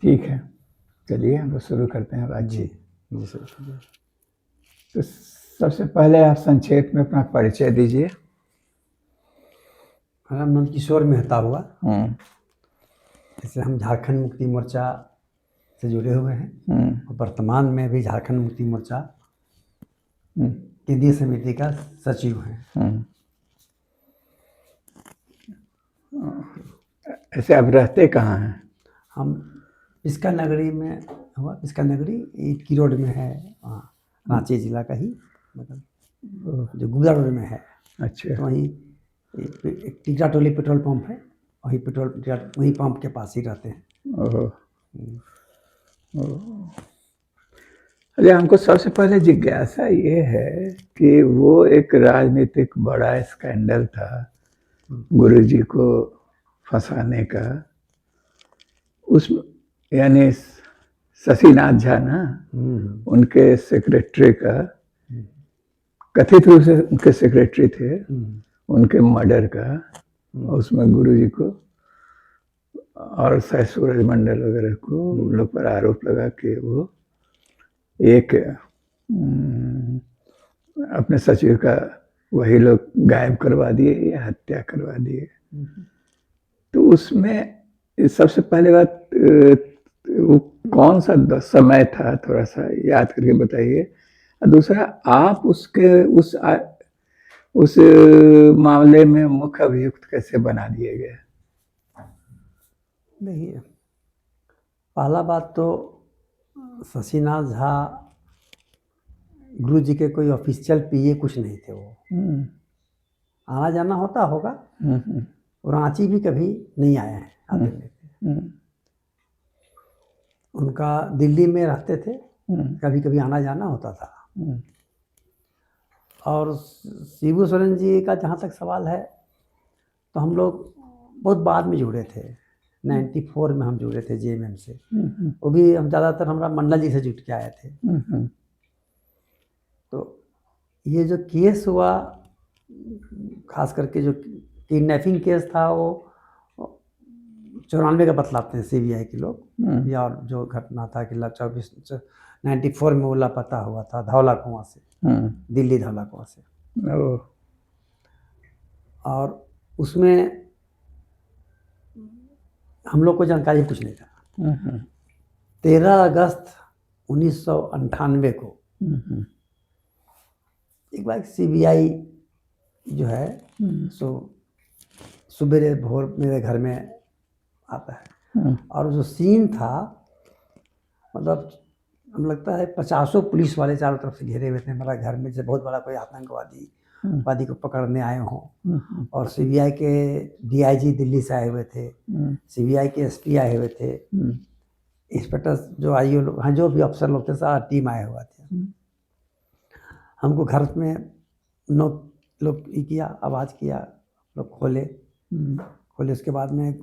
ठीक है, चलिए हम लोग शुरू करते हैं बातचीत। जी सर। तो सबसे पहले आप संक्षेप में अपना परिचय दीजिए। मेरा नाम किशोर मेहता हुआ। हम्म, जैसे हम झारखंड मुक्ति मोर्चा से जुड़े हुए हैं हम्म, और वर्तमान में भी झारखंड मुक्ति मोर्चा हम्म, केंद्रीय समिति का सचिव हैं। हम्म। ऐसे आप रहते कहाँ हैं? हम पिस्का नगरी में हुआ, पिस्का नगरी इटकी रोड में है, वहाँ रांची जिला का ही, मतलब जो गुजरा रोड में है। अच्छा, तो वहीं एक टीका टोली पेट्रोल पंप है, वहीं पंप के पास ही रहते हैं। ओहो, अरे हमको सबसे पहले जिज्ञासा ये है कि वो एक राजनीतिक बड़ा स्कैंडल था गुरुजी को फंसाने का, उस यानी शशिनाथ झा ना, उनके सेक्रेटरी का, कथित रूप से उनके सेक्रेटरी थे, उनके मर्डर का, उसमें गुरुजी को और शायद सूरज मंडल वगैरह को उन लोग पर आरोप लगा कि वो एक अपने सचिव का वही लोग गायब करवा दिए या हत्या करवा दिए। तो उसमें सबसे पहले बात, वो कौन सा समय था, थोड़ा सा याद करके बताइए। और दूसरा, आप उसके उस मामले में मुख्य अभियुक्त कैसे बना दिए गए? देखिए, पहला बात तो शशिनाथ झा गुरु जी के कोई ऑफिशियल पीए कुछ नहीं थे। वो आना जाना होता होगा, और रांची भी कभी नहीं आए हैं, आते नहीं थे। उनका दिल्ली में रहते थे, कभी कभी आना जाना होता था। और शिबू सोरेन जी का जहाँ तक सवाल है, तो हम लोग बहुत बाद में जुड़े थे। 94 में हम जुड़े थे जेएमएम से। वो भी हम ज़्यादातर हमारा मंडल जी से जुट के आए थे। तो ये जो केस हुआ, खास करके जो किडनैपिंग केस था, वो 94 का बतलाते हैं सीबीआई के लोग। या जो घटना था कि 94 में वो लापता हुआ था धौला कुआं से, दिल्ली धौला कुआं से। और उसमें हम लोग को जानकारी कुछ नहीं था। 13 अगस्त 1998 को एक बार सीबीआई जो है सो सुबेरे भोर मेरे घर में आता है। और जो सीन था, मतलब हमें लगता है 50 पुलिस वाले चारों तरफ से घेरे हुए थे हमारा घर में, जैसे बहुत बड़ा कोई आतंकवादी को पकड़ने आए हों। और सीबीआई के डीआईजी दिल्ली से आए हुए थे, सीबीआई के एसपी आए हुए थे, इंस्पेक्टर जो आईओ लोग, हाँ, जो भी अफसर लोग थे, सारा टीम आया हुआ थे। हमको घर में लोग किया, आवाज़ किया, लोग खोले। उसके बाद में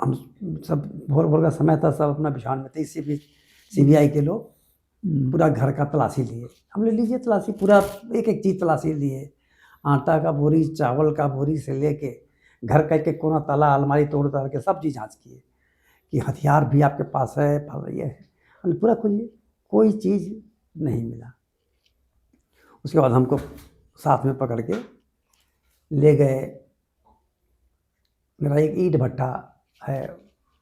हम सब भोर का समय था, सब अपना बिछावन में थे। इसी बीच सीबीआई के लोग पूरा घर का तलाशी लिए। हमने लीजिए तलाशी, पूरा एक एक चीज़ तलाशी लिए, आटा का बोरी, चावल का बोरी से लेके घर का एक कोना ताला, अलमारी तोड़ के सब चीज़ जाँच किए कि हथियार भी आपके पास है, ये है। हमने पूरा खोलिए, कोई चीज़ नहीं मिला। उसके बाद हमको साथ में पकड़ के ले गए। मेरा एक ईंट भट्टा है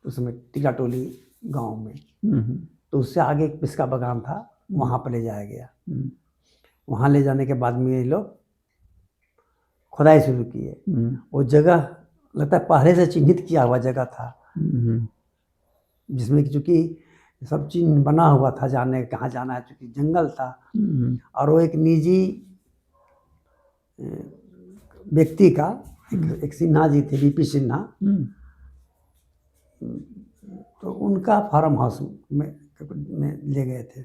उसमें टीका टोली गांव में, तो उससे आगे एक पिस्का बागान था, वहाँ पर ले जाया गया। वहाँ ले जाने के बाद में ये लोग खुदाई शुरू किए। वो जगह लगता है पहले से चिन्हित किया हुआ जगह था, जिसमें चूँकि सब चीज बना हुआ था, जाने कहाँ जाना है, चूँकि जंगल था। और वो एक निजी व्यक्ति का, एक सिन्हा जी थे, बीपी सिन्हा, तो उनका फार्म हाउस में ले गए थे।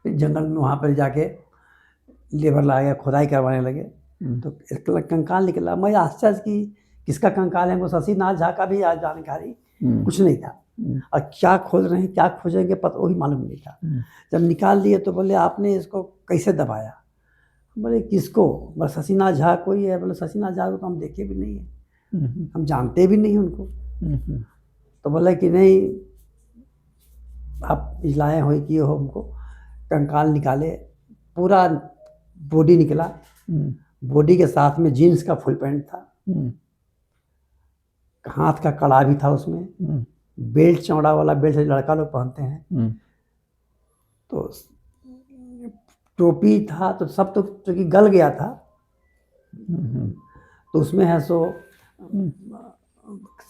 फिर जंगल में वहाँ पर जाके लेबर ला गया, खुदाई करवाने लगे, तो एक कंकाल निकला। मैं आश्चर्य की किसका कंकाल है, वो शशिनाथ झा का भी जानकारी कुछ नहीं था। और क्या खोज रहे हैं, क्या खोजेंगे, पता वही मालूम नहीं था। जब निकाल लिए तो बोले आपने इसको कैसे दबाया? बोले किसको? बोले शशिनाथ झा कोई है। बोले शशिनाथ झा को तो हम देखे भी नहीं है, हम जानते भी नहीं उनको। तो बोला कि नहीं, आप लाए हो कि हो, हमको कंकाल निकाले, पूरा बॉडी निकला, बॉडी के साथ में जीन्स का फुल पैंट था, हाथ का कड़ा भी था उसमें, बेल्ट चौड़ा वाला बेल्ट लड़का लोग पहनते हैं, तो टोपी था, तो सब तो क्योंकि गल गया था, तो उसमें है सो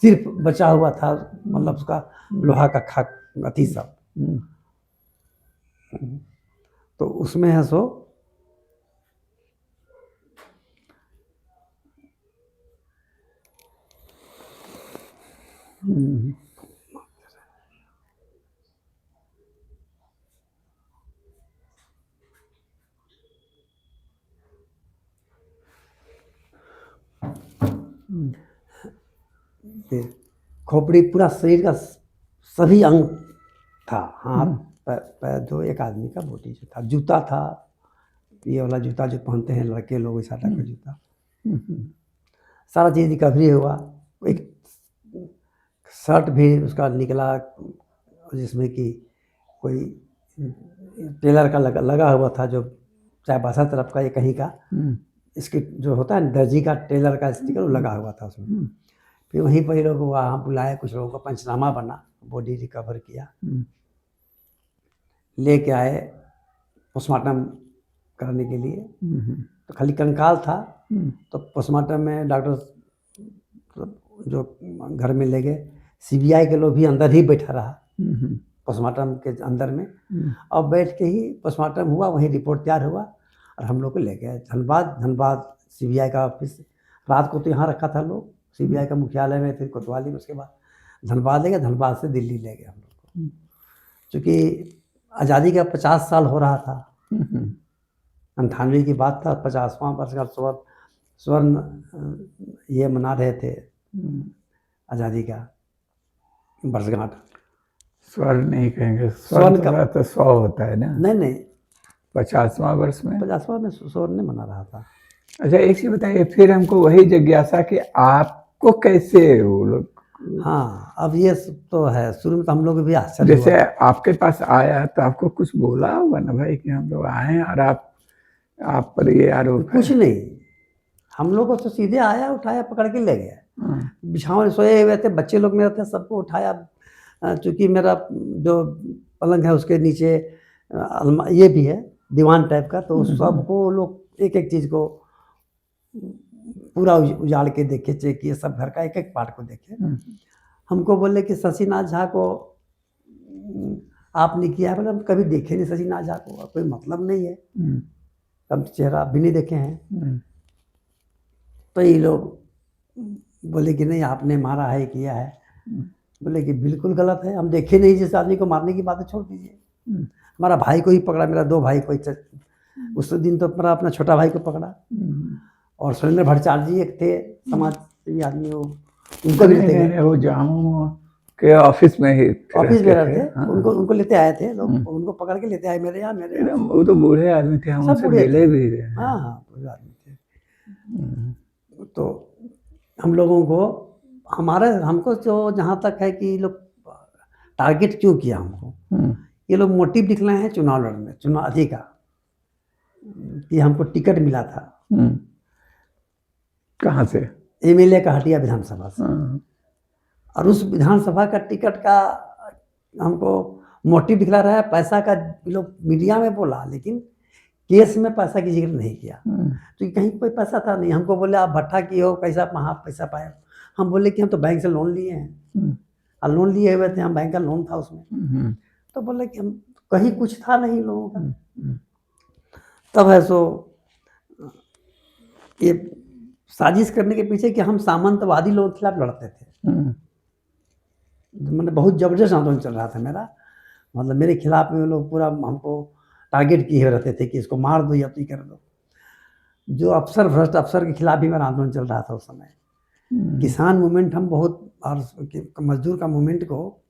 सिर्फ बचा हुआ था, मतलब उसका लोहा का खाक अथी सब, तो उसमें है सो खोपड़ी, पूरा शरीर का सभी अंग था, हाथ पैर जो एक आदमी का बॉडी जो था, जूता था, ये वाला जूता जो पहनते हैं लड़के लोग, इस टाइप का जूता, सारा चीज़ रिकवरी हुआ। एक शर्ट भी उसका निकला जिसमें कि कोई टेलर का लगा हुआ था, जो चाहे बासा तरफ का या कहीं का, इसके जो होता है दर्जी का टेलर का स्टिकर वो लगा हुआ था उसमें। फिर वहीं पर ही लोग वहाँ बुलाए, कुछ लोगों का पंचनामा बना, बॉडी रिकवर किया, लेके आए पोस्टमार्टम करने के लिए। तो खाली कंकाल था, तो पोस्टमार्टम में डॉक्टर जो घर में ले गए, सीबीआई के लोग भी अंदर ही बैठा रहा पोस्टमार्टम के अंदर में, और बैठ के ही पोस्टमार्टम हुआ, वहीं रिपोर्ट तैयार हुआ और हम लोग को ले गए धनबाद सीबीआई का ऑफिस। रात को तो यहाँ रखा था लोग, सीबीआई का मुख्यालय में, फिर कोतवाली में, उसके बाद धनबाद ले गए, धनबाद से दिल्ली ले गए हम लोग को, क्योंकि आज़ादी का 50 साल हो रहा था, 98 की बात था, 50वां वर्ष का स्वर्ण ये मना रहे थे, आज़ादी का वर्षगांठ। स्वर्ण नहीं कहेंगे, स्वर्ण का तो 100 होता है ना। नहीं 50वां वर्ष में, 50वां में स्वर्ण नहीं मना रहा था। अच्छा, एक चीज बताइए, फिर हमको वही जिज्ञासा कि आपको कैसे वो लोग, हाँ अब ये तो है, शुरू में तो हम लोग भी आश्चर्य जैसे आपके पास आया तो आपको कुछ बोला होगा ना भाई कि हम लोग आए हैं और आप पर ये आरोप है? कुछ नहीं, हम लोग को तो सीधे आया, उठाया, पकड़ के ले गया। बिछावन सोए हुए थे, बच्चे लोग मेरे थे, सबको उठाया, चूँकि मेरा जो पलंग है उसके नीचे ये भी है दीवान टाइप का, तो सबको लोग एक एक चीज़ को पूरा उजाड़ के देखे, चेक किए, सब घर का एक एक पार्ट को देखे। हमको बोले कि शशिनाथ झा को आपने किया है, बोले हम कभी देखे नहीं शशिनाथ झा को, कोई मतलब नहीं है, कब चेहरा भी नहीं देखे हैं। तो ये लोग बोले कि नहीं आपने मारा है, किया है। बोले कि बिल्कुल गलत है, हम देखे नहीं, जिस आदमी को मारने की बात है छोड़ दीजिए। हमारा भाई को ही पकड़ा, मेरा 2 भाई को, उस दिन तो मेरा अपना छोटा भाई को पकड़ा, और सुरेंद्र भट्टाचार्य जी एक थे समाजसेवी आदमी, वो उनको भी लेते गए, वो जामू के ऑफिस में ही रहते थे। उनको लेते आए थे लोग, उनको पकड़ के लेते आए मेरे यहाँ। वो तो बूढ़े आदमी थे, हम उनसे मिले भी थे। हाँ बूढ़े आदमी थे। तो हम लोगों को हमको जो जहाँ तक है कि लोग टारगेट क्यों किया हमको, ये लोग मोटिव दिखलाए हैं चुनाव लड़ने, चुनाव अधिक का, कि हमको टिकट मिला था। कहाँ से? एमएलए का हटिया विधानसभा से, और उस विधानसभा का टिकट का हमको मोटिव दिखला रहा है पैसा का। लोग मीडिया में बोला, लेकिन केस में पैसा की जिक्र नहीं किया, तो कहीं कोई पैसा था नहीं। हमको बोले आप भट्टा की हो, कैसा वहाँ पैसा पाए? हम बोले कि हम तो बैंक से लोन लिए हैं, और लोन लिए हुए थे हम, बैंक का लोन था उसमें। तो बोले कि हम कहीं कुछ था नहीं लोगों का। तब है सो ये साजिश करने के पीछे कि हम सामंतवादी लोगों के खिलाफ लड़ते थे। मतलब बहुत ज़बरदस्त आंदोलन चल रहा था मेरा, मतलब मेरे खिलाफ में लोग पूरा हमको टारगेट किए रहते थे कि इसको मार दो या तो कर दो। जो भ्रष्ट अफसर के खिलाफ भी मेरा आंदोलन चल रहा था उस समय। किसान मूवमेंट हम बहुत, और मजदूर का मूवमेंट को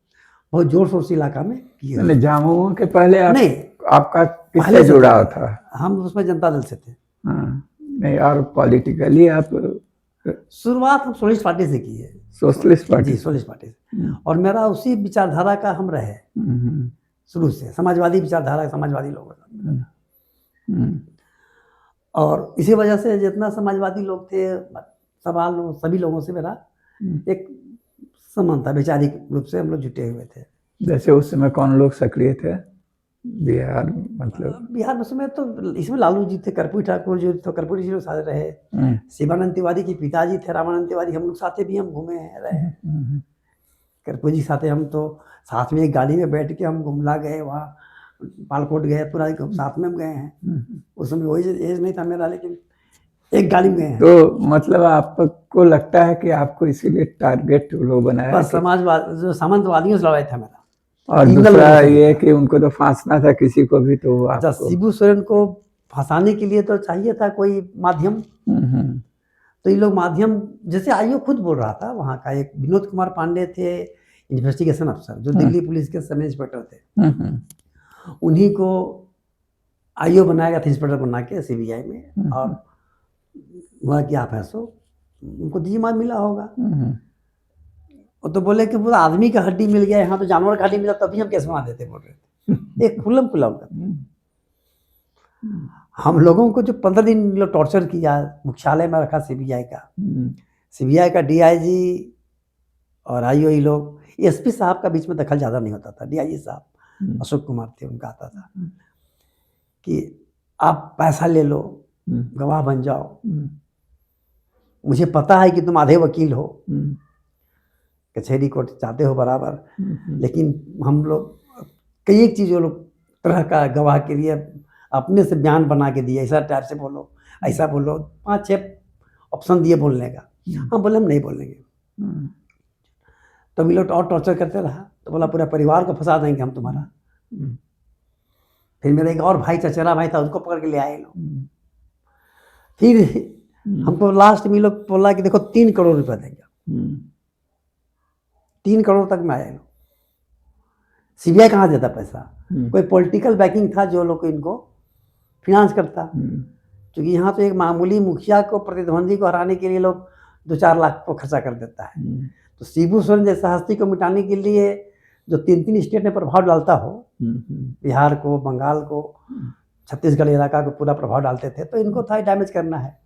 बहुत जोर शोर से इलाका में किए। जामुओं के पहले नहीं, आपका किससे जुड़ाव था? हम उसमें जनता दल से थे। नहीं, और पॉलिटिकली आप? शुरुआत हम सोशलिस्ट पार्टी से की है। Socialist party? जी, सोशलिस्ट पार्टी से। और मेरा उसी विचारधारा का हम रहे हम्म, शुरू से, समाजवादी विचारधारा, समाजवादी लोगों का। हम्म, और इसी वजह से जितना समाजवादी लोग थे, सभी लोगों से मेरा एक संबंध था, वैचारिक रूप से हम लोग जुटे हुए थे। जैसे उस समय कौन लोग सक्रिय थे बिहार, मतलब? बिहार में समय तो इसमें लालू जी थे, कर्पूरी ठाकुर जी थे, कर्पूरी जी लोग साथ रहे, शिवानंद तिवारी के पिताजी थे रामानंद तिवारी, हम लोग साथे भी हम घूमे हैं, रहे। कर्पूरी जी साथे हम तो साथ में एक गाड़ी में बैठ के हम गुमला गए, वहाँ पालकोट गए, पूरा साथ में हम गए हैं। उस समय वही एज नहीं था मेरा, लेकिन एक गाड़ी में गए हैं। तो मतलब आपको लगता है कि आपको इसीलिए टारगेट लोग बनाया बस समाजवाद, जो सामंतवादियों से लड़ाई था मेरा। और दूसरा ये कि उनको तो फांसना था किसी को भी, तो अच्छा, आपको शिबू सोरेन को फंसाने के लिए तो चाहिए था कोई माध्यम। तो ये लोग माध्यम, जैसे आयोग खुद बोल रहा था, वहाँ का एक विनोद कुमार पांडे थे, इन्वेस्टिगेशन अफसर, जो दिल्ली पुलिस के सब इंस्पेक्टर थे, उन्हीं को आईओ बनाया गया था, इंस्पेक्टर बना के सीबीआई में। और वह क्या आप है सो उनको दीजिए मिला होगा। और तो बोले कि पूरा आदमी का हड्डी मिल गया, यहाँ तो जानवर का हड्डी मिला, तभी हम कैसे बना देते, बोल रहे थे। एक खुल्लम खुल्ला उनका। हम लोगों को जो 15 दिन लोग टॉर्चर किया, मुख्यालय में रखा सीबीआई का, सीबीआई का डीआईजी और आईओ लोग, एसपी साहब का बीच में दखल ज़्यादा नहीं होता था। डीआईजी साहब अशोक कुमार थे, उनका आता था कि आप पैसा ले लो, गवाह बन जाओ, मुझे पता है कि तुम आधे वकील हो, कचहरी कोर्ट चाहते हो बराबर, लेकिन हम लोग कई एक चीज़, लोग तरह का गवाह के लिए अपने से बयान बना के दिए, ऐसा टाइप से बोलो, ऐसा बोलो, 5-6 ऑप्शन दिए बोलने का। हम बोले हम नहीं बोलेंगे। तो ये लोग और टॉर्चर करते रहा, तो बोला पूरा परिवार को फंसा देंगे हम तुम्हारा। फिर मेरा एक और भाई, चचेरा भाई था, उसको पकड़ के ले आए लोग। फिर हमको लास्ट में लोग बोला कि देखो 3 करोड़ रुपया देंगे। 3 करोड़ तक में आए लोग। सीबीआई कहाँ देता पैसा? कोई पॉलिटिकल बैकिंग था जो लोग इनको फिनांस करता। क्योंकि यहाँ तो एक मामूली मुखिया को, प्रतिद्वंदी को हराने के लिए लोग 2-4 लाख को खर्चा कर देता है। तो शिबू सोरेन जैसा हस्ती को मिटाने के लिए जो 3 स्टेट में प्रभाव डालता हो, बिहार को, बंगाल को, छत्तीसगढ़ इलाका को पूरा प्रभाव डालते थे, तो इनको था डैमेज करना है।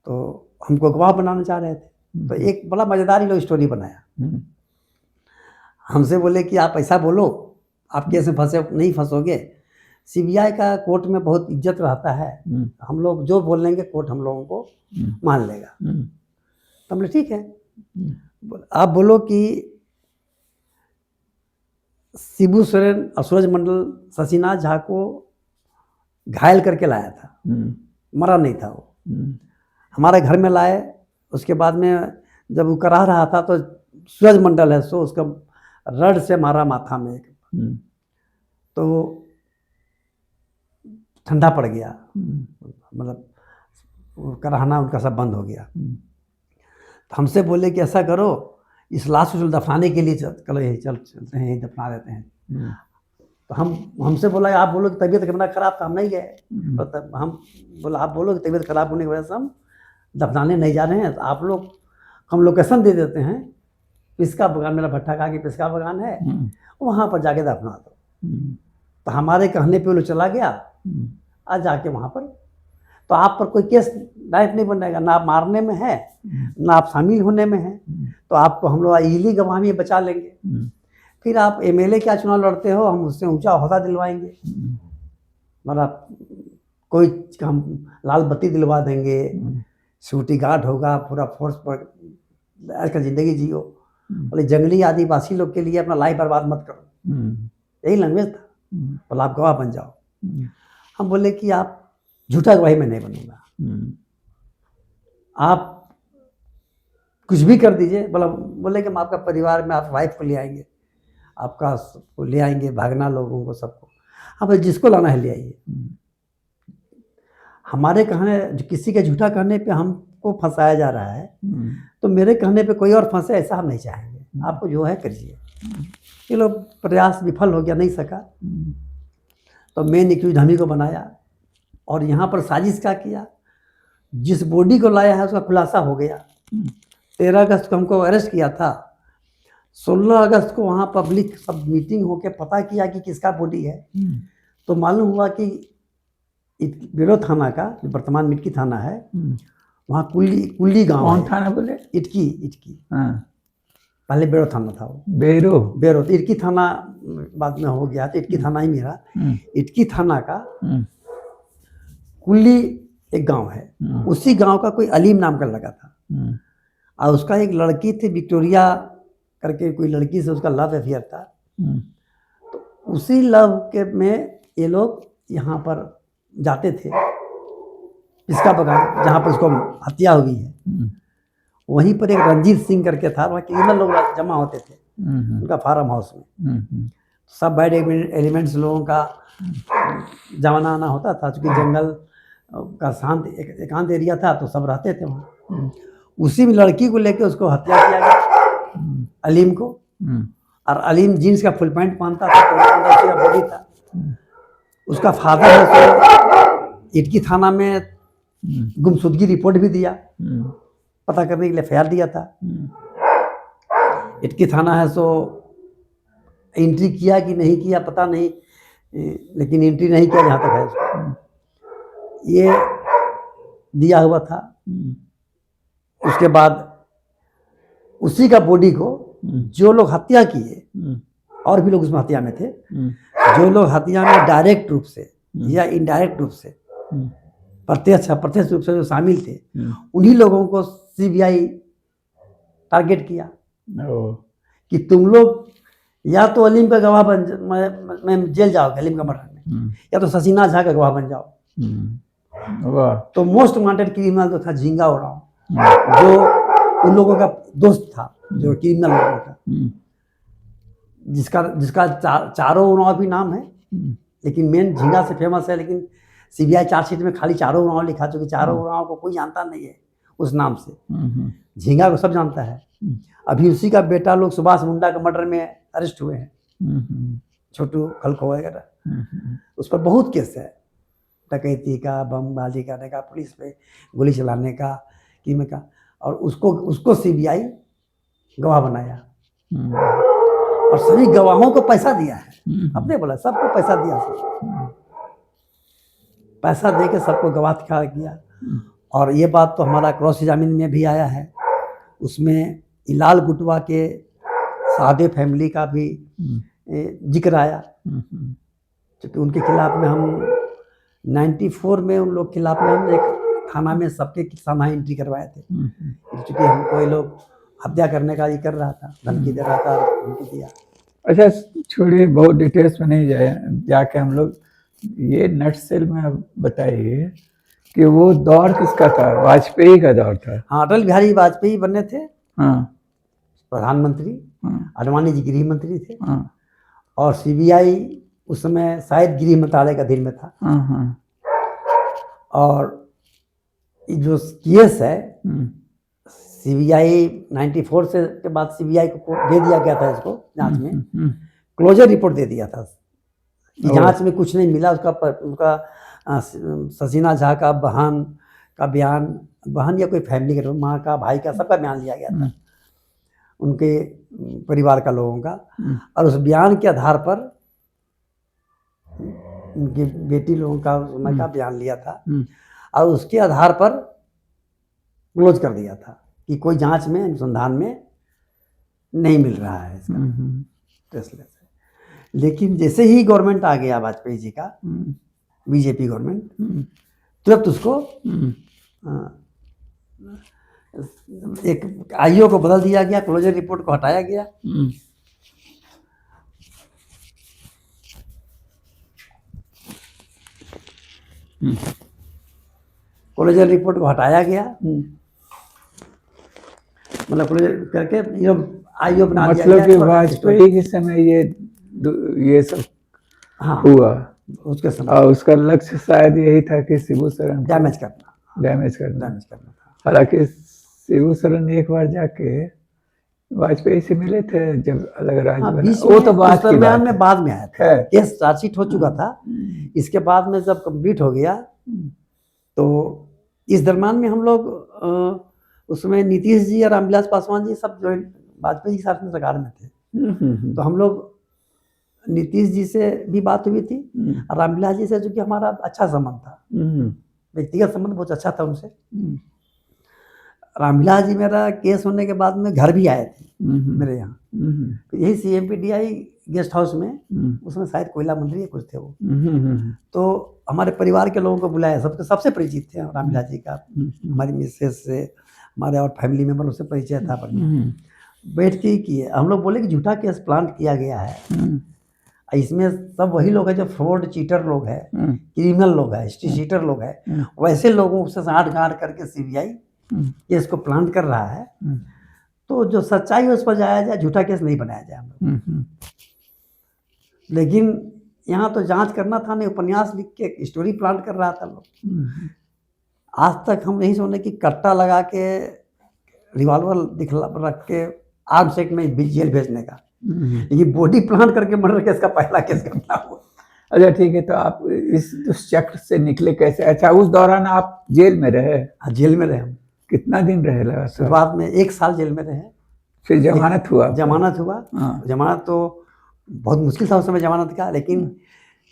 तो हमको गवाह बनाना चाह रहे थे। तो एक बड़ा मज़ेदार ही लोग स्टोरी बनाया। हमसे बोले कि आप ऐसा बोलो, आप केस में फंसे नहीं फंसोगे, सीबीआई का कोर्ट में बहुत इज्जत रहता है, हम लोग जो बोलेंगे कोर्ट हम लोगों को मान लेगा। तो हमने ठीक है, आप बोलो कि शिबू सोरेन और सूरज मंडल शशिनाथ झा को घायल करके लाया था, मरा नहीं था वो, हमारे घर में लाए। उसके बाद में जब वो करा रहा था तो सूरज मंडल है सो उसका रड से मारा माथा में, तो ठंडा पड़ गया, मतलब कराहना उनका सब बंद हो गया। तो हमसे बोले कि ऐसा करो, इस लाश को दफनाने के लिए चलो यही चलते हैं, दफना देते हैं। तो हमसे बोला आप बोलो कि तबीयत मेरा खराब था, हम नहीं गए। तो हम बोला आप बोलो कि तबीयत खराब होने की वजह से हम दफनाने नहीं जा रहे हैं, तो आप लोग, हम लोकेशन दे देते हैं, पिस्का बगान, मेरा भट्टा कहा कि पिस्का बगान है, वहाँ पर जाके दफना दो। तो हमारे कहने पे वो चला गया, आज जाके वहाँ पर, तो आप पर कोई केस डायरेक्ट नहीं बनेगा, ना आप मारने में है, ना आप शामिल होने में है, तो आपको हम लोग इली गवाह में बचा लेंगे। फिर आप एमएलए क्या चुनाव लड़ते हो, हम उससे ऊंचा ओहदा दिलवाएंगे, मतलब कोई हम लाल बत्ती दिलवा देंगे, सिक्योरिटी गार्ड होगा, पूरा फोर्स पर आजकल ज़िंदगी जियो। बोले जंगली आदिवासी लोग के लिए अपना लाइफ बर्बाद मत करो, यही लैंग्वेज था। बोला आप गवाह बन जाओ। हम बोले कि आप झूठा गवाही में नहीं बनूंगा, आप कुछ भी कर दीजिए। बोले कि हम आपका परिवार में आप वाइफ को ले आएंगे, आपका ले आएंगे, भागना लोगों को सबको, आप जिसको लाना है ले आइए। हमारे कहने, किसी के झूठा कहने पे हमको फंसाया जा रहा है, तो मेरे कहने पे कोई और फंसे, ऐसा हम नहीं चाहेंगे। आपको जो है करिए। ये लोग प्रयास विफल हो गया, नहीं सका। तो मेन एक्यूज हमी को बनाया और यहाँ पर साजिश क्या किया, जिस बॉडी को लाया है उसका खुलासा हो गया। 13 अगस्त को हमको अरेस्ट किया था, 16 अगस्त को वहाँ पब्लिक सब मीटिंग होके पता किया कि किसका बॉडी है, तो मालूम हुआ कि बेरो थाना का, जो वर्तमान मिटकी थाना है, वहाँ कुल्ली गांव कौन है। थाना बोले? इटकी हाँ, पहले बेरो थाना था वो। बेरो। बेरो तो इटकी थाना बाद में हो गया, तो इटकी थाना ही मेरा। इटकी थाना का कुल्ली एक गांव है, उसी गांव का कोई अलीम नाम का लड़का था, और उसका एक लड़की थी विक्टोरिया करके, कोई लड़की से उसका लव अफेयर था। तो उसी लव के में ये लोग यहाँ पर जाते थे, इसका बगान जहाँ पर उसको हत्या हुई है, वहीं पर एक रंजीत सिंह करके था, वहाँ क्रिमिनल लोग जमा होते थे उनका फार्म हाउस में। सब बैड एलिमेंट्स लोगों का जमाना आना होता था, क्योंकि जंगल का शांत एकांत एरिया था, तो सब रहते थे वहाँ। उसी में लड़की को लेकर उसको हत्या किया गया, अलीम को। और अलीम जीन्स का फुल पैंट पहनता था, तो उसी का बॉडी था। उसका फादर है तो इटकी थाना में गुमशुदगी रिपोर्ट भी दिया, पता करने के लिए एफआईआर दिया था। इटकी थाना है सो एंट्री किया कि नहीं किया पता नहीं, लेकिन एंट्री नहीं किया जहाँ तक है उसको। ये दिया हुआ था। उसके बाद उसी का बॉडी को जो लोग हत्या किए, और भी लोग उसमें हत्या में थे, जो लोग हत्या में डायरेक्ट रूप से या इनडायरेक्ट रूप से, प्रत्यक्ष रूप से जो शामिल थे, उन्हीं लोगों को सीबीआई टारगेट किया कि तुम लोग या तो अलीम का गवाह में जेल जाओगे, अलीम का मर्डर में, या तो शशीनाथ झा का गवाह बन जाओ। तो मोस्ट वांटेड क्रिमिनल जो था झींगा उरांव, जो उन लोगों का दोस्त था, जो क्रिमिनल लोगों का, जिसका चारों उरांव भी नाम है, लेकिन मेन झींगा से फेमस है। लेकिन सीबीआई चार्जशीट में खाली चारों उरांव लिखा, चूंकि चारों उरांव को कोई जानता नहीं है उस नाम से। झींगा को सब जानता है। अभी उसी का बेटा लोग सुभाष मुंडा के मर्डर में अरेस्ट हुए हैं, छोटू खलखो वगैरह। उस पर बहुत केस है, डकैती का, बमबाजी करने का, पुलिस पे गोली चलाने का, कीमे का, और उसको सीबीआई गवाह बनाया। और सभी गवाहों को पैसा दिया है, अपने बोला सबको पैसा दिया, पैसा दे के सबको गवाह खड़ा किया। और ये बात तो हमारा क्रॉस एग्जामिन में भी आया है, उसमें इलाल गुटवा के सादे फैमिली का भी जिक्र आया, क्योंकि उनके खिलाफ में हम 94 में उन लोग खिलाफ में हम एक थाना में सबके थाना एंट्री करवाए थे, क्योंकि हमको ये लोग हत्या करने का ये कर रहा था, धमकी दे रहा था, धमकी दिया। अच्छा छोड़िए, बहुत डिटेल्स में नहीं जाके हम लोग ये नटसेल में बताइए कि वो दौर किसका था? वाजपेयी का दौर था। हाँ, अटल बिहारी वाजपेयी बने थे प्रधानमंत्री, आडवाणी जी गृह मंत्री थे, और सीबीआई उस समय शायद गृह मंत्रालय का अधीन में था। और जो केस है सीबीआई 94 से के बाद सीबीआई को दे दिया गया था, इसको जांच में क्लोजर रिपोर्ट दे दिया था कि जांच में कुछ नहीं मिला। उनका शशीनाथ झा का बहन का बयान, बहन या कोई फैमिली का, माँ का, भाई का, सबका बयान लिया गया था, उनके परिवार का, लोगों का। और उस बयान के आधार पर उनकी बेटी लोगों का समय का बयान लिया था, और उसके आधार पर क्लोज कर दिया था कि कोई जांच में, अनुसंधान में नहीं मिल रहा है इसका ट्रेसलेस है। लेकिन जैसे ही गवर्नमेंट आ गया वाजपेयी जी का, बीजेपी गवर्नमेंट, तुरंत उसको एक आईओ को बदल दिया गया, क्लोजर रिपोर्ट को हटाया गया। क्लोजर रिपोर्ट को हटाया गया, मतलब क्लोजर करके आईओ बना दिया गया। मतलब कि वाजपेयी के समय ये सब हुआ उसके समय, और उसका लक्ष्य शायद यही था कि शिबू सोरेन डैमेज करना था। हालांकि शिबू सोरेन एक बार जाके वाजपेयी से मिले थे जब अलग राज्य बना, वो तो बाद में आया था, केस चार्जशीट हो चुका था। इसके बाद में जब कंप्लीट हो गया, तो इस दरम्यान में हम लोग उसमें नीतीश जी और रामविलास पासवान जी सब जो वाजपेयी जी के साथ में सरकार में थे। तो हम लोग नीतीश जी से भी बात हुई थी, और रामविलास जी से, जो कि हमारा अच्छा संबंध था, व्यक्तिगत संबंध बहुत अच्छा था उनसे। रामविलास जी मेरा केस होने के बाद में घर भी आए थे मेरे यहाँ। तो यही CMPDI गेस्ट हाउस में, उसमें शायद कोयला मंत्री या कुछ थे वो। तो हमारे परिवार के लोगों को बुलाया, सबसे परिचित थे रामविलास जी का, हमारी मिसेस से, हमारे और फैमिली मेम्बर उससे परिचय था। बैठ के किए, हम लोग बोले कि झूठा केस प्लान किया गया है, इसमें सब वही लोग हैं जो फ्रॉड चीटर लोग हैं, क्रिमिनल लोग हैं, हिस्ट्री चीटर लोग हैं, वैसे लोगों से साठ गांठ करके CBI केस को प्लान कर रहा है। तो जो सच्चाई है उस पर जाया जाए, झूठा केस नहीं बनाया जाए हम लोग। लेकिन यहाँ तो जांच करना था नहीं, उपन्यास लिख के स्टोरी प्लान कर रहा था लोग। आज तक हम यही सुने कि कट्टा लगा के, रिवॉल्वर दिखला रख के, आर्म्स एक्ट में जेल भेजने का, ये बॉडी प्लान करके मर्डर केस का पहला केस करना हुआ। अच्छा ठीक है, तो आप इस दुष्चक्र से निकले कैसे? अच्छा, उस दौरान आप जेल में रहे? हाँ, जेल में रहे हम। कितना दिन रहे लगा? शुरुआत में 1 साल जेल में रहे, फिर जमानत हुआ? जमानत हुआ। जमानत तो बहुत मुश्किल था उस समय जमानत का, लेकिन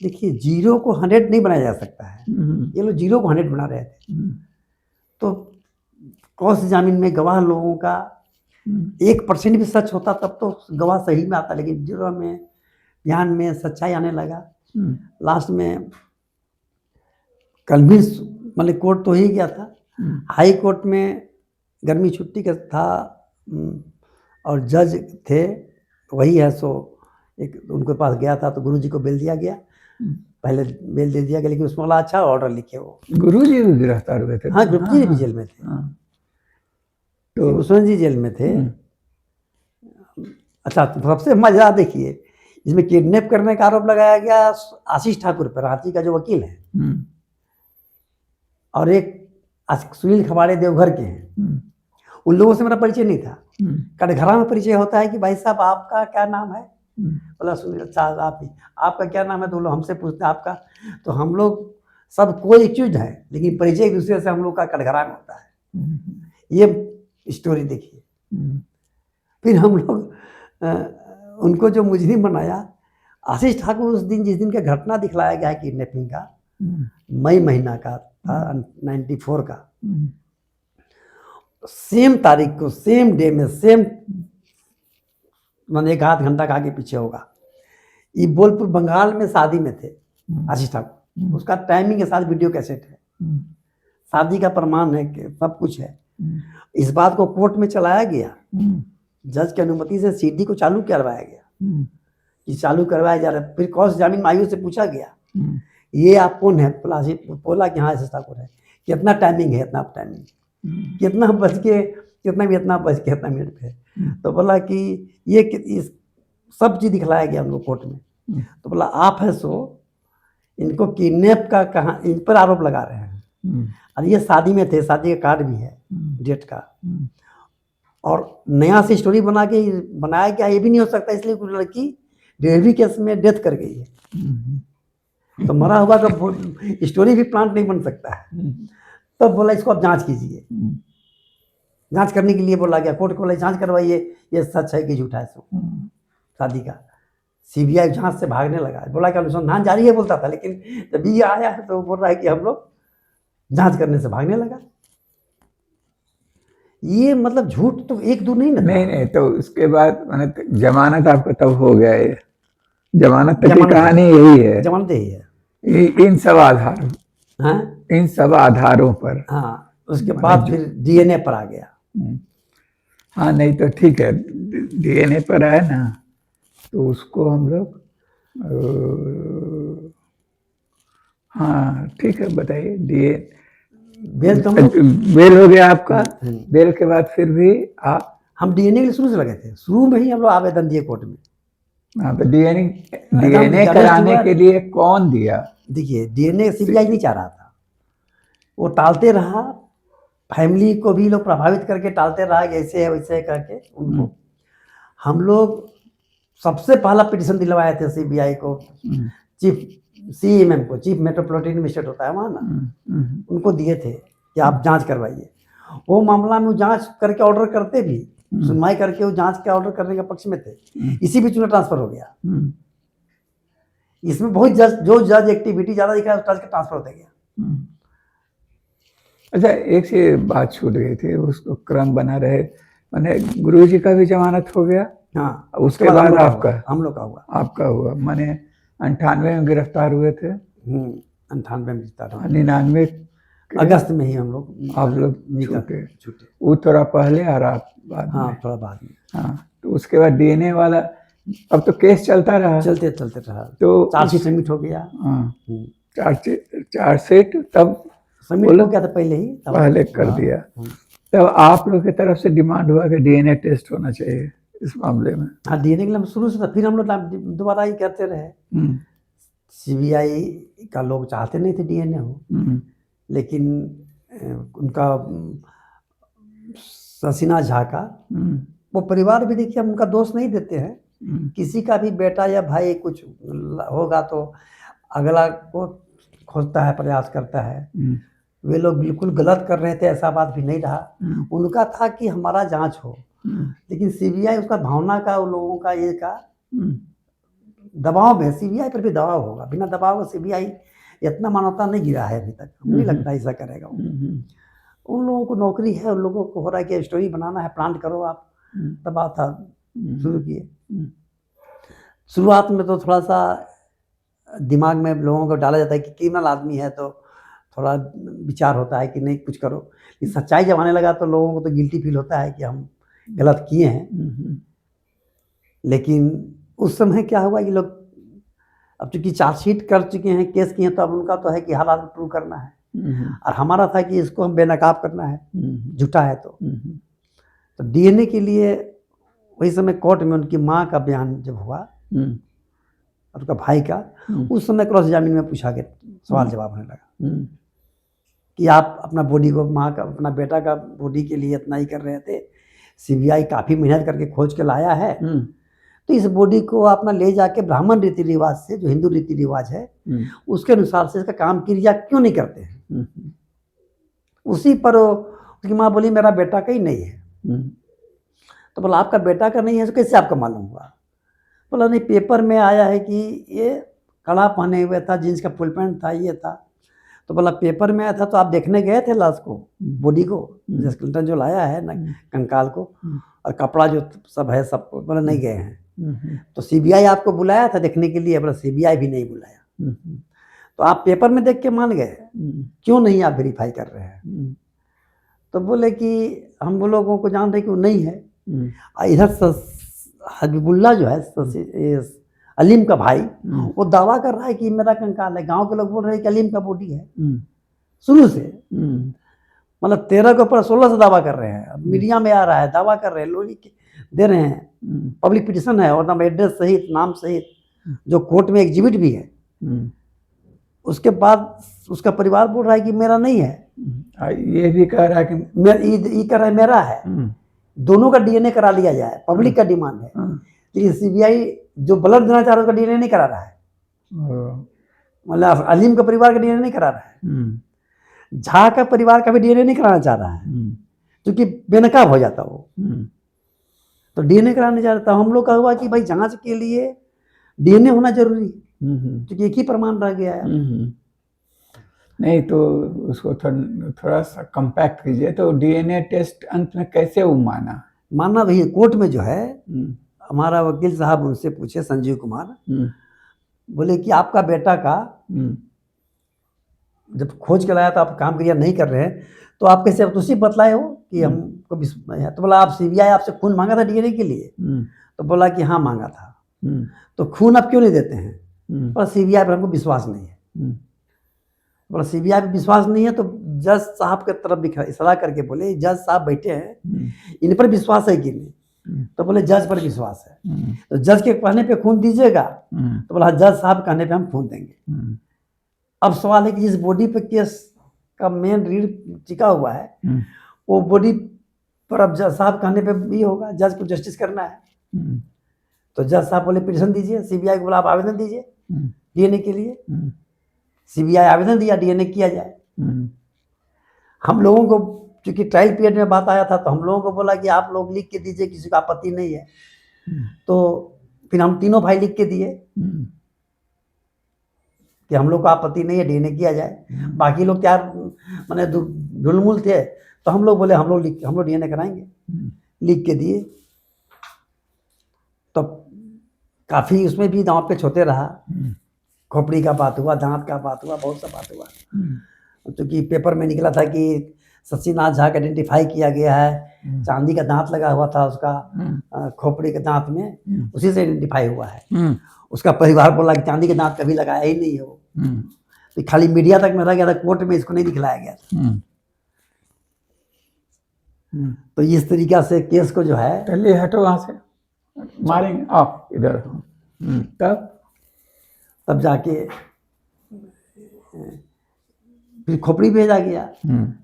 देखिए 0 को 100 नहीं बनाया जा सकता है, ये लोग 0 को 100 बना रहे थे। तो क्रॉस जामीन में गवाह लोगों का 1% भी सच होता तब तो गवाह सही में आता, लेकिन 0 में ध्यान में सच्चाई आने लगा। लास्ट में कन्विंस, मतलब कोर्ट तो ही गया था, हाई कोर्ट में गर्मी छुट्टी का था, और जज थे वही है, सो एक उनके पास गया था, तो गुरुजी को बेल दिया गया। पहले बेल दे दिया गया, लेकिन उसमें बोला अच्छा ऑर्डर लिखे वो। गुरुजी भी गिरफ्तार हुए थे? हाँ, गुरुजी भी जेल में थे, तो कुशवन जी जेल में थे। अच्छा, तो सबसे मजा देखिए, इसमें किडनैप करने का आरोप लगाया गया आशीष ठाकुर पर, रांची का जो वकील है, और एक सुनील खबाड़े देवघर के हैं। उन लोगों से मेरा परिचय नहीं था। कटघरा में परिचय होता है कि भाई साहब आपका क्या नाम है? बोला सुनील साहब आप ही। आपका क्या नाम है? तो लोग हमसे पूछते हैं आपका। तो हम लोग सब कोई एक्यूज है, लेकिन परिचय एक दूसरे से हम लोग का कटघरा में होता है। ये स्टोरी देखिए। फिर हम लोग उनको जो मुजरिम बनाया, आशीष ठाकुर, उस दिन जिस दिन का घटना दिखलाया गया है किडनैपिंग का, मई महीना का था 94 का, सेम तारीख को, सेम डे में, सेम मैंने 1 आध घंटा का आगे पीछे होगा, ये बोलपुर बंगाल में शादी में थे आशीष ठाकुर। उसका टाइमिंग के साथ वीडियो कैसेट है, शादी का प्रमाण है, सब कुछ है। इस बात को कोर्ट में चलाया गया, जज की अनुमति से CD को चालू करवाया गया, कि चालू करवाया जा रहा है। फिर क्रॉस जामीन में आयु से पूछा गया, ये आप कौन है? बोला कि हाँ आशीष ठाकुर है। कितना टाइमिंग है? इतना टाइमिंग, कितना बज के कितना भी, इतना बज के इतना मिनट पे। तो बोला कि ये सब चीज़ दिखलाया गया हम लोग कोर्ट में। तो बोला आप है सो इनको किडनैप का कहाँ, इन पर आरोप लगा रहे हैं, और ये शादी में थे, शादी का कार्ड भी है डेट का, और नया से स्टोरी बनाया क्या ये भी नहीं हो सकता, इसलिए कुछ लड़की डिलीवरी केस में डेथ कर गई है, तो मरा हुआ का स्टोरी भी प्लांट नहीं बन सकता है। तो बोला इसको आप जांच कीजिए। जांच करने के लिए बोला गया, कोर्ट को बोला जांच करवाइए, ये सच है कि झूठा है सो शादी का। CBI जांच से भागने लगा, बोला कि अनुसंधान जारी है बोलता था, लेकिन जब ये आया है तो बोल रहा है कि हम लोग जांच करने से भागने लगा। ये मतलब झूठ तो 1-2 नहीं ना। नहीं, तो उसके बाद मैंने जमानत आपको तब हो गया है? जमानत तक की कहानी यही है? जमानत यही है, इन सब आधारों, हाँ, इन सब आधारों पर। हाँ, उसके बाद फिर DNA पर आ गया। हाँ, नहीं तो ठीक है, DNA पर आया ना, तो उसको हम लोग हाँ ठीक है, बताइए। बेल हो गया आपका। बेल के बाद फिर भी आप? हम DNA के लिए शुरू से लगे थे, शुरू में ही हम लोग आवेदन दिए कोर्ट में। हाँ, तो DNA कराने के लिए कौन दिया? देखिए DNA CBI नहीं चाह रहा था, वो टालते रहा, फैमिली को भी लोग प्रभावित करके टालते रहा, ऐसे है वैसे है करके उनको। हम लोग सबसे पहला पिटीशन दिलवाए थे CBI को, चीफ CMM को, चीफ मेट्रोपॉलिटन मजिस्ट्रेट होता है वहाँ ना, उनको दिए थे कि आप जांच करवाइए। वो मामला में जांच करके ऑर्डर करते भी, सुनवाई करके वो जांच के ऑर्डर करने के पक्ष में थे, इसी बीच में ट्रांसफर हो गया। इसमें बहुत जो जज एक्टिविटी ज्यादा दिखा उस जज का ट्रांसफर होता गया। अच्छा, एक से बात छूट गई थी, उसको क्रम बना रहे, माने गुरुजी का भी जमानत हो गया। हाँ, उसके बाद आपका, हम लोग का हुआ, आपका हुआ, माने 98 में गिरफ्तार हुए थे। 98 में गिरफ्तार हुए, 99 अगस्त में ही हम लोग, आप लोग छूटे। वो थोड़ा पहले और आप बाद में। हाँ, थोड़ा बाद में। हाँ, तो उसके बाद डीएनए वाला, अब तो केस चलता रहा, चलते रहा, तो चार्जशीट सबमिट हो गया। हाँ, चार्जशीट तब सबमिट हो गया था पहले ही, पहले कर दिया। तब आप लोग की तरफ से डिमांड हुआ कि डीएनए टेस्ट होना चाहिए इस मामले में। हाँ, डीएनए के लिए शुरू से था, फिर हम लोग दोबारा ही करते रहे। सीबीआई का लोग चाहते नहीं थे डीएनए हो, लेकिन उनका ससीना झा का वो परिवार भी, देखिए हम उनका दोष नहीं देते हैं, किसी का भी बेटा या भाई कुछ होगा तो अगला को खोजता है, प्रयास करता है। वे लोग बिल्कुल गलत कर रहे थे, ऐसा बात भी नहीं रहा। उनका था कि हमारा जांच हो, लेकिन सीबीआई उसका भावना का, उन लोगों का ये का दबाव में, सीबीआई पर भी दबाव होगा, बिना दबाव का सीबीआई इतना मानवता नहीं गिरा है अभी तक, हमें नहीं लगता ऐसा करेगा। उन लोगों को नौकरी है, उन लोगों को हो रहा है कि स्टोरी बनाना है, प्लान करो आप, दबाव था, शुरू किए। शुरुआत में तो थोड़ा सा दिमाग में लोगों को डाला जाता है कि क्रिमिनल आदमी है, तो थोड़ा विचार होता है कि नहीं कुछ करो। सच्चाई जब आने लगा तो लोगों को तो गिल्टी फील होता है कि हम गलत किए हैं। लेकिन उस समय क्या हुआ, ये लोग अब चूंकि चार्जशीट कर चुके हैं, केस किए हैं, तो अब उनका तो है कि हालात प्रूव करना है, और हमारा था कि इसको हम बेनकाब करना है, झूठा है तो डीएनए के लिए वही समय कोर्ट में उनकी माँ का बयान जब हुआ और उसका भाई का, उस समय क्रॉस एग्जामिन में पूछा गया, सवाल जवाब होने लगा कि आप अपना बॉडी को, माँ का, अपना बेटा का बॉडी के लिए इतना ही कर रहे थे, सीबीआई काफ़ी मेहनत करके खोज के लाया है, तो इस बॉडी को अपना ले जाके ब्राह्मण रीति रिवाज से, जो हिंदू रीति रिवाज है उसके अनुसार से इसका काम क्रिया क्यों नहीं करते हैं। उसी पर उसकी माँ बोली मेरा बेटा का ही नहीं है। तो बोला आपका बेटा का नहीं है तो कैसे आपका मालूम हुआ? बोला नहीं, पेपर में आया है कि ये कड़ा पहने हुए था, जीन्स का फुल पैंट था, ये था। तो बोला पेपर में आया था तो आप देखने गए थे लाश को, बॉडी को, स्केलेटन जो लाया है ना, कंकाल को, और कपड़ा जो सब है सब? बोला नहीं गए हैं। तो सीबीआई आपको बुलाया था देखने के लिए? बोला सीबीआई भी नहीं बुलाया। तो आप पेपर में देख के मान गए, क्यों नहीं आप वेरीफाई कर रहे हैं? तो बोले कि हम वो लोगों को जान रहे कि वो नहीं है। इधर हबीबुल्ला जो है अलीम का भाई, वो दावा कर रहा है कि मेरा कंकाल है। गांव के लोग बोल रहे हैं कि अलीम का बॉडी है शुरू से, मतलब 13 के ऊपर 16 से दावा कर रहे हैं। अब मीडिया में आ रहा है, दावा कर रहे हैं, लोग दे रहे हैं, पब्लिक पिटिशन है और एड्रेस सहित, नाम सहित, जो कोर्ट में एग्जिबिट भी है। उसके बाद उसका परिवार बोल रहा है कि मेरा नहीं है, ये भी कह रहा है कि ये कह रहा है मेरा है। दोनों का डीएनए करा लिया जाए, पब्लिक का डिमांड है, लेकिन सीबीआई जो ब्लड देना चाह रहा है उसका डीएनए नहीं करा रहा है। मतलब अलीम का परिवार का डीएनए नहीं करा रहा है, झा का परिवार का भी डीएनए नहीं कराना चाह रहा है, क्योंकि बेनकाब हो जाता वो। तो डीएनए कराने जा रहा था। हम लोग का हुआ कि भाई जांच के लिए डीएनए होना जरूरी है, क्योंकि एक ही प्रमाण रह गया है। नहीं तो उसको थोड़ा सा कंपैक्ट कीजिए। तो डीएनए टेस्ट अंत में कैसे वो माना भैया कोर्ट में जो है, हमारा वकील साहब उनसे पूछे, संजीव कुमार, बोले कि आपका बेटा का जब खोज के लाया तो आप काम क्रिया नहीं कर रहे हैं, तो आप कैसे, तो उसी बतलाए हो कि हमको विश्वास है। तो बोला आप सीबीआई आपसे खून मांगा था डीएनए के लिए? तो बोला कि हाँ मांगा था। तो खून आप क्यों नहीं देते हैं? बोला सीबीआई पर हमको विश्वास नहीं है। बोला सीबीआई पर विश्वास नहीं है तो जज साहब के तरफ इशारा करके बोले, जज साहब बैठे हैं, इन पर विश्वास है कि नहीं? तो बोले जज पर विश्वास है। तो जज के कहने पे खून दीजिएगा? तो बोला जज साहब कहने पे हम खून देंगे। अब सवाल है कि जिस बॉडी पे केस का मेन रीढ़ टिका हुआ है, वो बॉडी पर अब जज साहब कहने पे भी होगा, जज को जस्टिस करना है। तो जज साहब बोले पिटीशन दीजिए, सीबीआई को बोला आप आवेदन दीजिए डीएनए के लिए। सीबीआई आवेदन दिया, डीएनए किया जाए। हम लोगों को चूंकि ट्रायल पीरियड में बात आया था तो हम लोगों को बोला कि आप लोग लिख के दीजिए, किसी को आपत्ति नहीं है। तो फिर हम तीनों भाई लिख के दिए कि हम लोग को आपत्ति नहीं है, डीएनए किया जाए। बाकी लोग क्या मैंने ढुलमुल थे, तो हम लोग बोले हम लोग डीएनए कराएंगे, लिख के दिए। तो काफ़ी उसमें भी दांव पे छोते रहा, खोपड़ी का बात हुआ, दांत का बात हुआ, बहुत सा बात हुआ। क्योंकि पेपर में निकला था कि शशिनाथ झा का आइडेंटिफाई किया गया है, चांदी का दांत लगा हुआ था उसका खोपड़ी के दांत में, उसी से आइडेंटिफाई हुआ है। उसका परिवार बोला कि चांदी के दांत कभी लगाया ही नहीं है वो, तो खाली मीडिया तक में रह गया था, कोर्ट में इसको नहीं दिखलाया गया था। तो इस तरीका से केस को जो है, पहले हटो वहां से, मारेंगे आप इधर। तब जाके फिर खोपड़ी भेजा गया।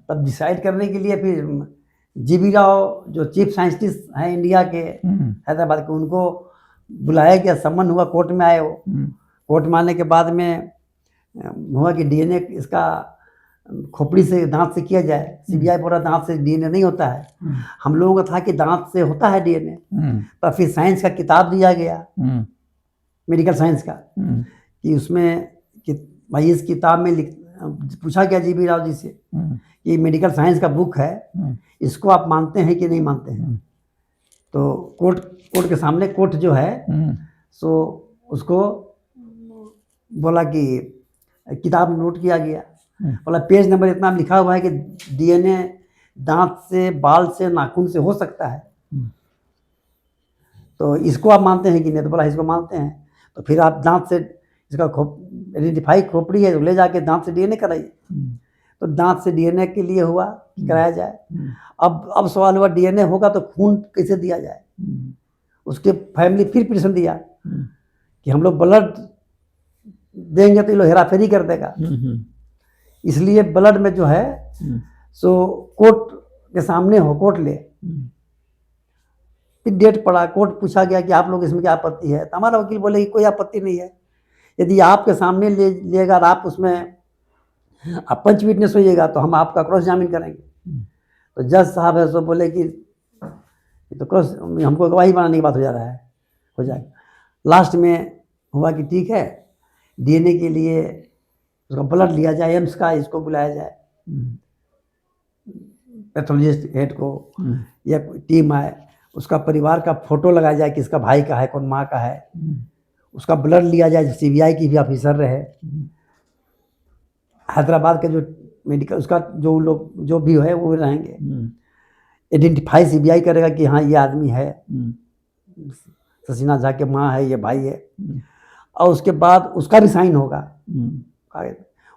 तब डिसाइड करने के लिए फिर जीबी राव जो चीफ साइंटिस्ट हैं इंडिया के, हैदराबाद के, उनको बुलाया गया, सम्मन हुआ, कोर्ट में आए वो। कोर्ट में आने के बाद में हुआ कि डीएनए इसका खोपड़ी से, दांत से किया जाए। सीबीआई बोला दांत से डीएनए नहीं होता है। हम लोगों का था कि दांत से होता है डीएनए। तब फिर साइंस का किताब दिया गया, मेडिकल साइंस का, कि उसमें कि भाई इस किताब में पूछा गया जीबी राव जी से कि मेडिकल साइंस का बुक है, इसको आप मानते हैं कि नहीं मानते हैं। तो कोर्ट के सामने कोर्ट जो है सो उसको बोला कि किताब नोट किया गया, बोला पेज नंबर इतना लिखा हुआ है कि डीएनए दांत से, बाल से, नाखून से हो सकता है, तो इसको आप मानते हैं कि नहीं? तो बोला इसको मानते हैं। तो फिर आप दांत से इसका आइडेंटिफाई खोपड़ी है, तो ले जाके दांत से डीएनए कराइए। तो दांत से डीएनए के लिए हुआ कराया जाए। अब सवाल हुआ डीएनए होगा तो खून कैसे दिया जाए? उसके फैमिली फिर पिटीशन दिया कि हम लोग ब्लड देंगे तो ये लोग हेराफेरी कर देगा, इसलिए ब्लड में जो है सो कोर्ट के सामने हो, कोर्ट ले। फिर डेट पड़ा, कोर्ट पूछा गया कि आप लोग इसमें क्या आपत्ति है? तो हमारा वकील बोले कि कोई आपत्ति नहीं है, यदि आपके सामने लेगा और आप उसमें आप पंच विटनेस होइएगा तो हम आपका क्रॉस एग्जामिन करेंगे। तो जज साहब है सो बोले कि तो क्रॉस, हमको गवाही बनाने की बात हो जाएगा। लास्ट में हुआ कि ठीक है, डीएनए के लिए उसका ब्लड लिया जाए, एम्स का इसको बुलाया जाए, पैथोलॉजिस्ट हेड को, या टीम आए, उसका परिवार का फोटो लगाया जाए, किसका भाई का है, कौन माँ का है, उसका ब्लड लिया जाए, सीबीआई की भी ऑफिसर रहे, हैदराबाद के जो मेडिकल उसका जो लोग जो भी है वो रहेंगे, आइडेंटिफाई सीबीआई करेगा कि हाँ ये आदमी है, शशिनाथ झा के माँ है, ये भाई है, और उसके बाद उसका भी साइन होगा,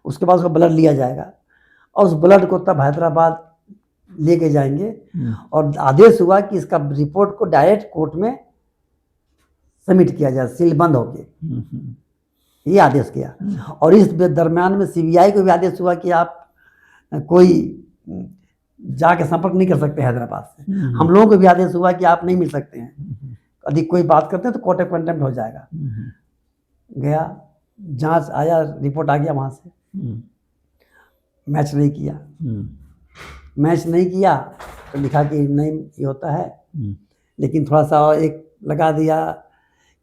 उसके बाद उसका ब्लड लिया जाएगा, और उस ब्लड को तब हैदराबाद लेके जाएंगे, और आदेश हुआ कि इसका रिपोर्ट को डायरेक्ट कोर्ट में सबमिट किया जाए, सील बंद होके, ये आदेश किया। और इस दरम्यान में सीबीआई को भी आदेश हुआ कि आप कोई जाके संपर्क नहीं कर सकते हैदराबाद से। हम लोगों को भी आदेश हुआ कि आप नहीं मिल सकते हैं, यदि कोई बात करते हैं तो कोर्ट ऑफ कंटेम्प्ट हो जाएगा। गया, जांच आया, रिपोर्ट आ गया वहाँ से, मैच नहीं किया तो लिखा कि नहीं ये होता है, लेकिन थोड़ा सा एक लगा दिया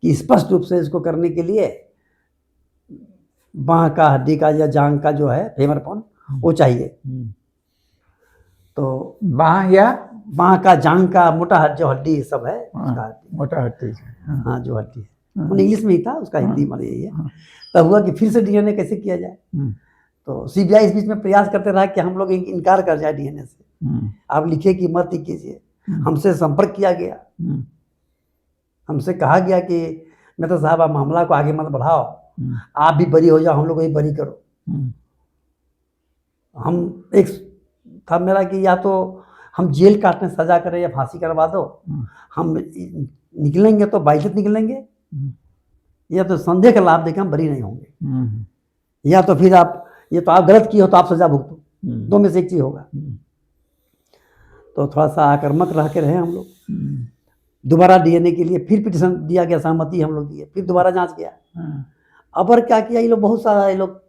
कि स्पष्ट रूप से इसको करने के लिए बाँह का हड्डी का या जांघ का जो है फेमर बोन वो चाहिए। तो बाँह का, जांघ का, मोटा जो हड्डी सब है, मोटा हड्डी, हाँ जो हड्डी है, वो इंग्लिश में ही था, उसका हिंदी में यही है। तब हुआ कि फिर से डीएनए कैसे किया जाए। तो सीबीआई इस बीच में प्रयास करते रहा कि हम लोग इनकार कर जाए डीएनए से, आप लिखिए कि मत ही कीजिए। हमसे संपर्क किया गया, हमसे कहा गया कि मैं तो साहब आप मामला को आगे मत बढ़ाओ, आप भी बरी हो जाओ, हम लोग को भी बरी करो। हम एक था मेरा कि या तो हम जेल काटने सजा करें या फांसी करवा दो, हम निकलेंगे तो बाइज्जत निकलेंगे, या तो संदेह का लाभ देकर हम बरी नहीं होंगे, या तो फिर आप ये तो आप गलत किए हो तो आप सजा भुगतो, दो में से एक चीज होगा। तो थोड़ा सा आक्रामक रह के रहे हम लोग। दोबारा डीएनए के लिए फिर पिटीशन दिया गया, सहमति हम लोग दिए, फिर दोबारा जांच किया। अब और क्या किया, ये लोग बहुत सारा, ये लोग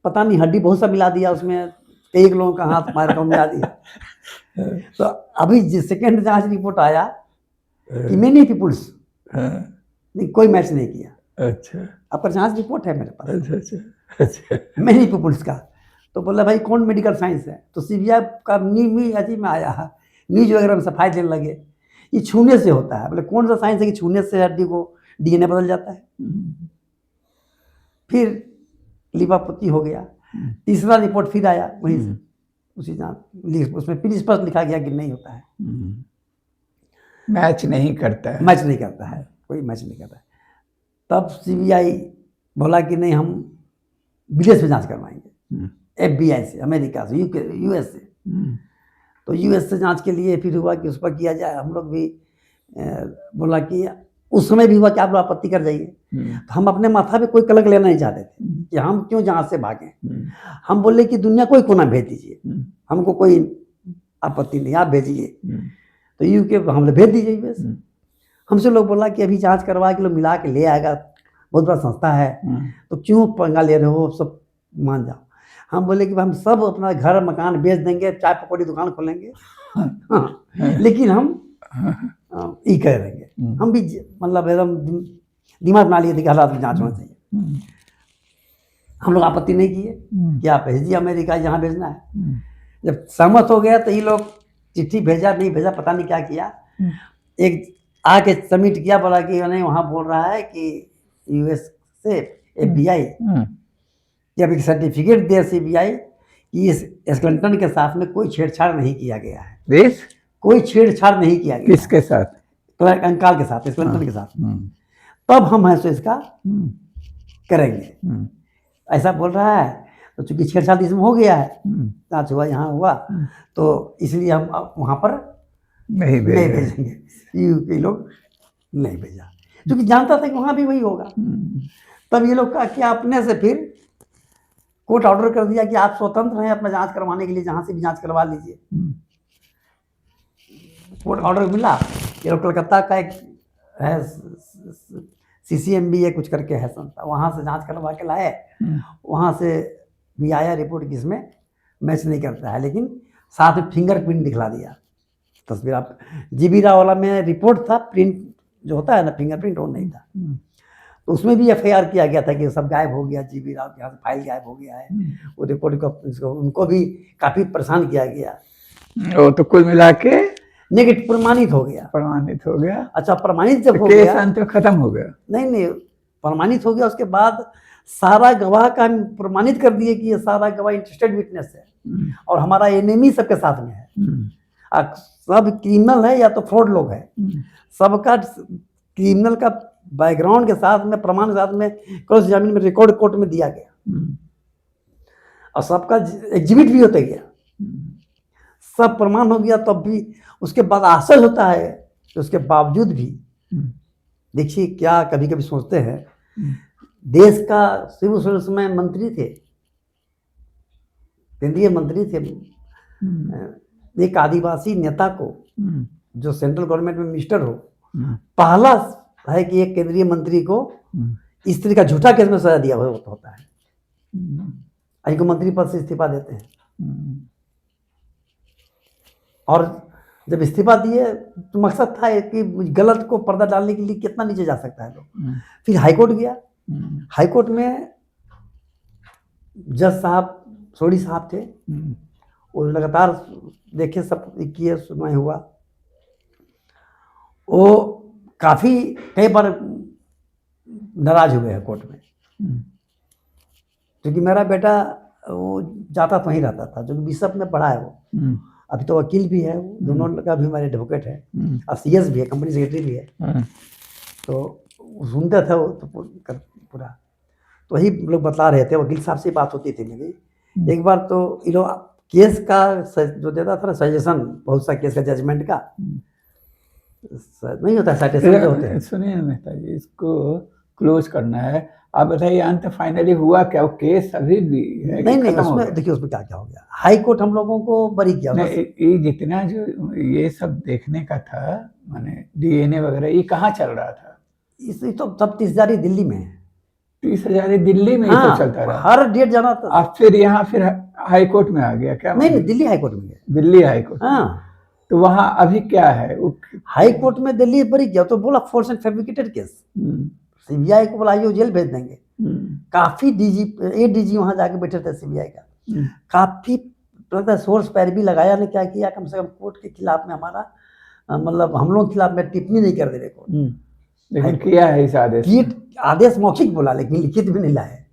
पता नहीं हड्डी बहुत सा मिला दिया उसमें, कई लोगों का हाथ हमारे अकाउंट में आ दिया। तो अभी सेकेंड जांच रिपोर्ट आया कि मेनी पीपुल्स, नहीं कोई मैच नहीं किया। अच्छा आपका जांच रिपोर्ट है मेरे पास, अच्छा अच्छा अच्छा मेनी पीपुल्स का। तो बोला भाई कौन मेडिकल साइंस है, तो सीबीआई का न्यूज में आया, न्यूज वगैरह में सफाई देने लगे ये छूने से होता है। बोले कौन सा साइंस है कि छूने से हड्डी को डीएनए बदल जाता है। फिर लिपापोती हो गया। तीसरा रिपोर्ट फिर आया वहीं से, उसी जांच, उसमें फिर स्पष्ट लिखा गया कि नहीं होता है, मैच नहीं करता है, मैच नहीं करता है, कोई मैच नहीं करता है। तब सीबीआई बोला कि नहीं हम विदेश में जांच करवाएंगे, FBI से, अमेरिका से, यूएस से। तो यूएस से जांच के लिए फिर हुआ कि उस पर किया जाए। हम लोग भी बोला कि उस समय भी हुआ कि आप लोग आपत्ति कर जाइए। तो हम अपने माथा पे कोई कलंक लेना नहीं चाहते थे कि हम क्यों जहां से भागें। हम बोले कि दुनिया कोई कोना भेज दीजिए, हमको कोई आपत्ति नहीं, आप भेजिए। तो यूके हम लोग भेज दीजिए यूएस। हमसे लोग बोला कि अभी जांच करवा के लोग मिला के ले आएगा, बहुत बड़ा संस्था है, तो क्यों पंगा ले रहे हो, सब मान जाओ। हम बोले कि हम सब अपना घर मकान बेच देंगे, चाय पकौड़ी दुकान खोलेंगे, लेकिन हम ये करेंगे। हम भी मतलब एकदम दिमाग बना लिए थे कि हालात में जांच होना चाहिए। हम लोग आपत्ति नहीं किए कि आप भेजिए अमेरिका, जहाँ भेजना है। जब सहमत हो गया तो ये लोग चिट्ठी भेजा नहीं भेजा पता नहीं क्या किया, एक आके सबमिट किया, बोला कि नहीं वहाँ बोल रहा है कि यूएस से FBI कि अभी सर्टिफिकेट दिया सीबीआई कि इस क्लिंटन के साथ में कोई छेड़छाड़ नहीं किया गया है। देश कोई छेड़छाड़ नहीं किया गया। किसके साथ? कंकाल के साथ, क्लिंटन के साथ। तब हम है सो इसका करेंगे, ऐसा बोल रहा है। तो चूंकि छेड़छाड़ इसमें हो गया है, जांच हुआ, यहाँ हुआ, तो इसलिए हम वहाँ पर नहीं भेजेंगे। यूपी लोग नहीं भेजा, क्योंकि जानता था कि वहाँ भी वही होगा। तब ये लोग का क्या अपने से फिर कोर्ट ऑर्डर कर दिया कि आप स्वतंत्र हैं अपना जांच करवाने के लिए, जहाँ से भी जांच करवा लीजिए। कोर्ट ऑर्डर मिला। ये लोग कलकत्ता का एक है CCMB कुछ करके है संस्था, वहाँ से जांच करवा के लाए। वहाँ से भी आया रिपोर्ट कि इसमें मैच नहीं करता है, लेकिन साथ में फिंगरप्रिंट दिखला दिया। तस्वीर आप GB राव वाला में रिपोर्ट था, प्रिंट जो होता है ना फिंगरप्रिंट, वो नहीं था। तो उसमें भी FIR किया गया था कि सब गायब हो गया, GB राव के यहाँ से फाइल गायब हो गया है। वो रिपोर्ट को उनको भी काफ़ी परेशान किया गया। वो तो कुल मिला के नेगेटिव प्रमाणित हो गया। प्रमाणित हो गया। अच्छा, प्रमाणित जब हो केस गया, अंत में खत्म हो गया। नहीं प्रमाणित हो गया। उसके बाद सारा गवाह का हम प्रमाणित कर दिए कि ये सारा गवाह इंटरेस्टेड विटनेस है और हमारा एनिमी सबके साथ में है। सब क्रिमिनल है या तो फ्रॉड लोग है, सबका क्रिमिनल का बैकग्राउंड के साथ में, प्रमाण के साथ में, क्रॉस एग्जामिन में, रिकॉर्ड कोर्ट में दिया गया और सबका एग्जिबिट भी होता गया, सब प्रमाण हो गया। तब भी उसके बाद आश्चर्य होता है कि उसके बावजूद भी, देखिए क्या कभी कभी सोचते हैं, देश का सिविल सर्विस में मंत्री थे, केंद्रीय मंत्री थे, एक आदिवासी नेता को जो सेंट्रल गवर्नमेंट में मिनिस्टर हो, पहला है कि एक केंद्रीय मंत्री को इस तरह का झूठा केस में सजा दिया होता है, इनको मंत्री पद से इस्तीफा देते हैं। और जब इस्तीफा दिए तो मकसद था कि गलत को पर्दा डालने के लिए कितना नीचे जा सकता है लोग। फिर हाईकोर्ट गया, हाईकोर्ट में जज साहब, सोढ़ी साहब थे, वो लगातार देखे, सब किए, सुनवाई हुआ। वो काफ़ी कई बार नाराज हुए हैं कोर्ट में, क्योंकि मेरा बेटा वो जाता तो वहीं रहता था, जो बिशप में पढ़ा है वो, अभी तो वकील भी है, वो दोनों का भी हमारे एडवोकेट है और CS भी है, कंपनी सेक्रेटरी भी है। तो सुनते थे वो तो पूरा, तो वही लोग बता रहे थे, वकील साहब से बात होती थी मेरी। एक बार तो ये लोग केस का जो देता था ना सजेशन, बहुत सा केस का जजमेंट का नहीं होता, साइटेशन जो होते हैं। सुनिए मेहता जी, इसको क्लोज करना है। आप बताइए अंत फाइनली हुआ क्या? वो केस अभी भी है? नहीं उसमें देखिए, उसमें क्या क्या हो गया। हाई कोर्ट हम लोगों को बरी किया। ये जितना जो ये सब देखने का था, माने DNA वगैरह, ये कहाँ चल रहा था? इस तो सब 30,000 दिल्ली में है। 30,000 दिल्ली में? हाँ, तो चलता रहा, हर डेट जाना था। अब फिर यहाँ फिर हाई कोर्ट में आ गया क्या? नहीं नहीं, दिल्ली हाई कोर्ट में गया। Delhi high court. हाँ, तो वहाँ अभी क्या है हाई कोर्ट में दिल्ली बरी गया तो बोला force and fabricated case, CBI को बुलाइए, वो जेल भेज देंगे। काफी डीजी, एडीजी वहां जाके बैठे थे सीबीआई का, काफी लगता है सोर्स पैरवी लगाया ने, क्या किया, कम से कम कोर्ट के खिलाफ में हमारा मतलब हम लोग के खिलाफ में टिप्पणी नहीं कर दे रहे कोर्ट, लेकिन किया है इस आदेश में। आदेश मौखिक बोला लेकिन लिखित भी नहीं लाए।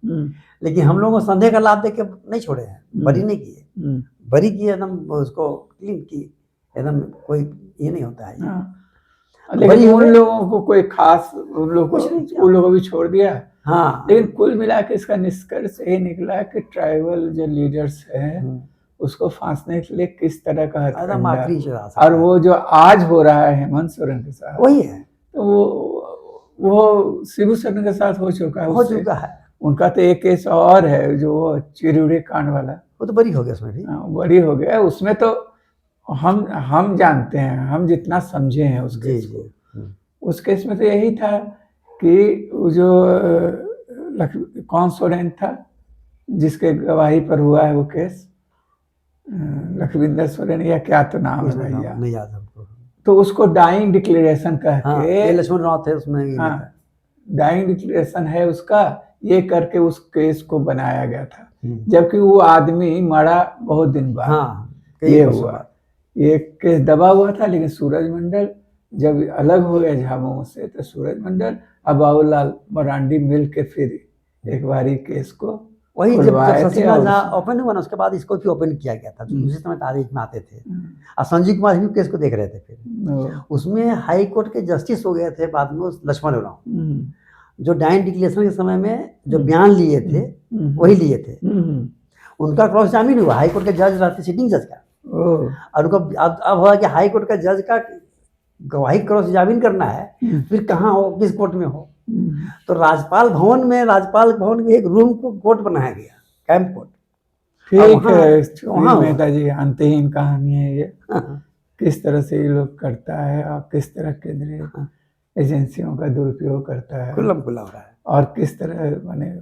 लेकिन हम लोगों को संदेह का लाभ देके नहीं छोड़े हैं, बरी नहीं किए, बरी किए एकदम, उसको क्लीन की एकदम, कोई ये नहीं होता है। लेकिन उन लोगों को कोई खास, उन लोगों को भी छोड़ दिया। हाँ, लेकिन कुल मिला के इसका निष्कर्ष ये निकला कि ट्राइबल जो लीडर्स हैं उसको फांसने के लिए किस तरह का हथकंडा, और वो जो आज हो रहा है हेमंत सोरेन के साथ वही है। तो वो शिबू सोरेन के साथ हो चुका है। उनका तो एक केस और है जो वो चिरौरी कांड वाला, वो तो बरी हो गया उसमें भी। बरी हो गया उसमें। तो हम जानते हैं, हम जितना समझे हैं उस केस को, उस केस में तो यही था कि जो कौन सोरेन था जिसके गवाही पर हुआ है वो केस, लखविंदर सोरेन या क्या तो नाम है भैया, नहीं याद हमको। तो उसको डाइंग डिक्लेरेशन कह के, लक्ष्मण राव थे उसमें, डाइंग डिक्लेरेशन है उसका, ये करके उस केस को बनाया गया था, जबकि वो आदमी मरा बहुत दिन बाद। ये हुआ, ये केस दबा हुआ था। लेकिन सूरज मंडल जब अलग हो गए झामुमो से, तो सूरज मंडल और बाबूलाल मरांडी मिल के फिर एक बारी केस को वही जब शशिकला ओपन हुआ ना, उसके बाद इसको भी ओपन किया गया था, जो उसी समय तारीख में आते थे। और संजीव कुमार भी केस को देख रहे थे। फिर उसमें हाई कोर्ट के जस्टिस हो गए थे बाद में लक्ष्मण राव, जो डाइन डिक्लेरेशन के समय में जो बयान लिए थे वही लिए थे। उनका क्रॉस जामीन हुआ, हाई कोर्ट के जज रहते, सिटिंग जज का, और उनको अब हुआ कि हाई कोर्ट का जज का गवाही क्रॉस जामीन करना है, फिर कहाँ हो, किस कोर्ट में हो। तो राज्यपाल भवन में एक रूम को कोर्ट बनाया गया, कैंप कोर्ट। ठीक है नेताजी, अंतहीन कहानी है ये, किस तरह से ये लोग करता है और किस तरह केंद्रीय एजेंसियों का दुरुपयोग करता है, खुल्लम खुल्ला हो रहा है, और किस तरह माने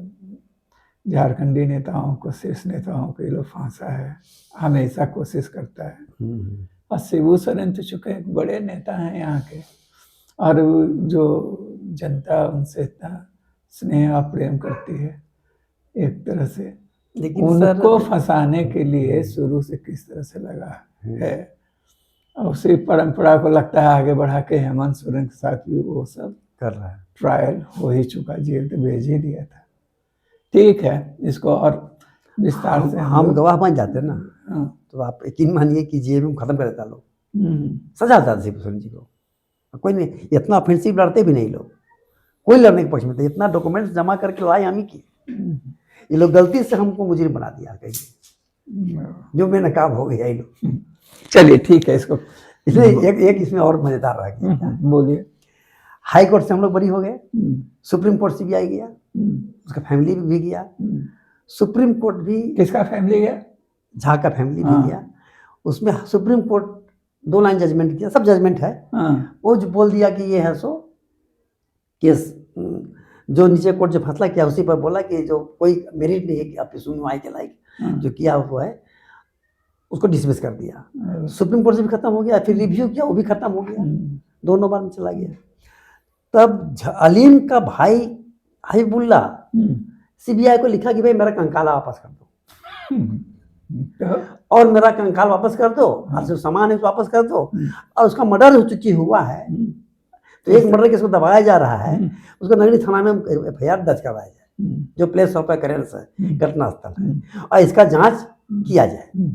झारखंडी नेताओं को, शीर्ष नेताओं को ये लोग फांसा है, हमेशा कोशिश करता है। और शिबू सोरेन तो चुके एक बड़े नेता हैं यहाँ के, और जो जनता उनसे इतना स्नेह और प्रेम करती है एक तरह से, लेकिन उनको फंसाने के लिए शुरू से किस तरह से लगा है, और उसी परंपरा को लगता है आगे बढ़ा के हेमंत सोरेन के साथ भी वो सब कर रहा है। ट्रायल हो ही चुका, जेल तो भेज ही दिया था। ठीक है, इसको और विस्तार से हम गवाह बन जाते हैं ना, तो आप यकीन मानिए कि जेल में खत्म कर देता लोग, सजा देता शिबू सोरेन जी को। कोई नहीं, इतना ऑफेंसिव लड़ते भी नहीं लोग, कोई लड़ने के पक्ष में थे, इतना डॉक्यूमेंट्स जमा करके लाए हम ही की। ये लोग गलती से हमको मुजरिम बना दिया कहीं, जो बेनकाब हो गया ये लोग। चलिए ठीक है, इसको इसलिए एक इसमें और मजेदार रह गया। बोलिए। हाई कोर्ट से हम लोग बरी हो गए, सुप्रीम कोर्ट सीबीआई गया, उसका फैमिली भी गया, सुप्रीम कोर्ट भी। किसका फैमिली गया? झा का फैमिली भी गया। उसमें सुप्रीम कोर्ट 2 लाइन जजमेंट किया, सब जजमेंट है। वो जो बोल दिया कि ये है सो केस, जो नीचे कोर्ट जो फैसला किया उसी पर बोला कि जो कोई मेरिट नहीं है कि आपकी सुनवाई के लायक, जो किया वो है, उसको डिसमिस कर दिया। सुप्रीम कोर्ट से भी खत्म हो गया, फिर रिव्यू किया, वो भी खत्म हो गया, दोनों बार में चला गया। तब अलीम का भाई हबीबुल्ला सीबीआई को लिखा कि भाई मेरा कंकाला वापस कर दो, और मेरा कंकाल वापस कर दो, और जो सामान है उसको वापस कर दो, और उसका मर्डर हो चुकी हुआ है, तो एक मर्डर केस को दबाया जा रहा है, उसको नगरी थाना में एफआईआर दर्ज करवाया जाए, जो प्लेस ऑफ अकरेंस है, घटना स्थल है, और इसका जांच किया जाए।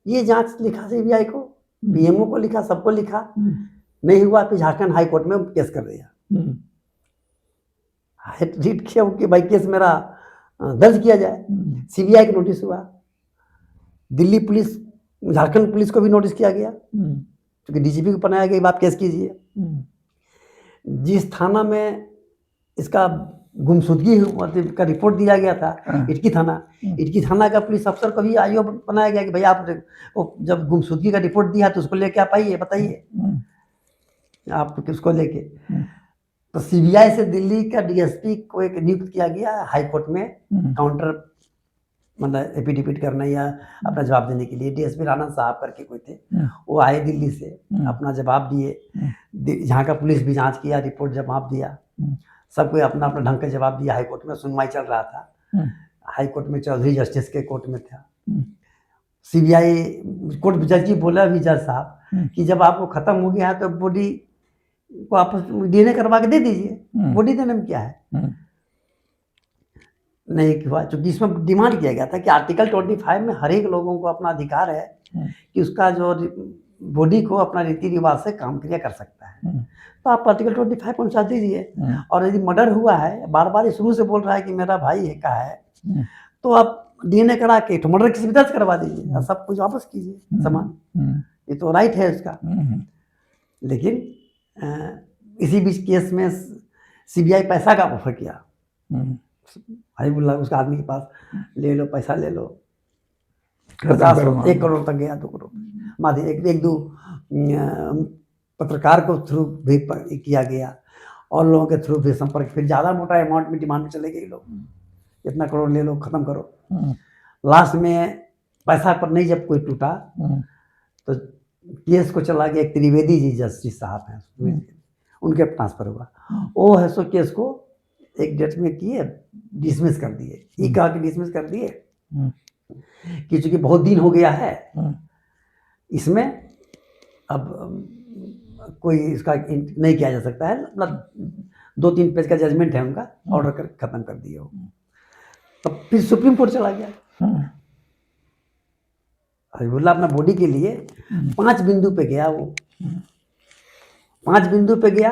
ये जांच लिखा सीबीआई को, पीएमओ को लिखा, सबको लिखा, नहीं हुआ, फिर झारखंड हाई कोर्ट में केस कर दिया, रीट किया कि भाई केस मेरा दर्ज किया जाए। सीबीआई का नोटिस हुआ, दिल्ली पुलिस, झारखंड पुलिस को भी नोटिस किया गया, क्योंकि डीजीपी को बनाया गया, आप केस कीजिए। जिस थाना में इसका गुमशुदगी का रिपोर्ट दिया गया था, इटकी थाना का पुलिस अफसर को भी आईओ बनाया गया कि भाई आप जब गुमशुदगी का रिपोर्ट दिया तो उसको लेके आप आइए, बताइए आप किसको लेके। तो सीबीआई से दिल्ली का डीएसपी को एक नियुक्त किया गया हाई कोर्ट में काउंटर मतलब एफिडेविट करना या अपना जवाब देने के लिए। डीएसपी राणा साहब करके कोई थे, वो आए दिल्ली से, अपना जवाब दिए। यहाँ का पुलिस भी जांच किया, रिपोर्ट जवाब दिया, सब कोई अपना अपना ढंग का जवाब दिया। हाई कोर्ट में सुनवाई चल रहा था, हाई कोर्ट में चौधरी जस्टिस के कोर्ट में था। सीबीआई कोर्ट जज जी बोला भी, जज साहब कि जब आपको खत्म हो गया है तो बॉडी को आपस डीएनए करवा के दे दीजिए, बॉडी देने में क्या है। नहीं हुआ, चूंकि इसमें डिमांड किया गया था कि आर्टिकल 25 में हर एक लोगों को अपना अधिकार है कि उसका जो बॉडी को अपना रीति रिवाज से काम क्रिया कर सकता है, तो आप आर्टिकल 25 पहुंचा दीजिए। और यदि मर्डर हुआ है, बार बार शुरू से बोल रहा है कि मेरा भाई है का है, तो आप डीएनए करा के तो मर्डर केस भी दर्ज करवा दीजिए और सब कुछ वापस कीजिए सामान, ये तो राइट है उसका। लेकिन इसी बीच केस में सीबीआई पैसा का ऑफर किया, हबीबुल्लाह उसका आदमी के पास, ले लो पैसा ले लो, 1 करोड़ तक गया, 2 करोड़ माधी, एक दो पत्रकार को थ्रू भी किया गया और लोगों के थ्रू भी संपर्क, फिर ज़्यादा मोटा अमाउंट में डिमांड में चले गए लोग, इतना करोड़ ले लो, ख़त्म करो। लास्ट में पैसा पर नहीं जब कोई टूटा तो केस को चला गया, एक त्रिवेदी जी जस्टिस साहब हैं, उनके ट्रांसफर हुआ, वो है सो केस को एक डेट में किए, डिसमिस कर दिए। ये कहा कि डिसमिस कर दिए कि चूंकि बहुत दिन हो गया है, इसमें अब कोई इसका नहीं किया जा सकता है, मतलब 2-3 पेज का जजमेंट है उनका, ऑर्डर कर खत्म कर दिए वो। तब फिर सुप्रीम कोर्ट चला गया। हबीबुल्लाह अपना बॉडी के लिए 5 बिंदु पे गया, वो 5 बिंदु पे गया।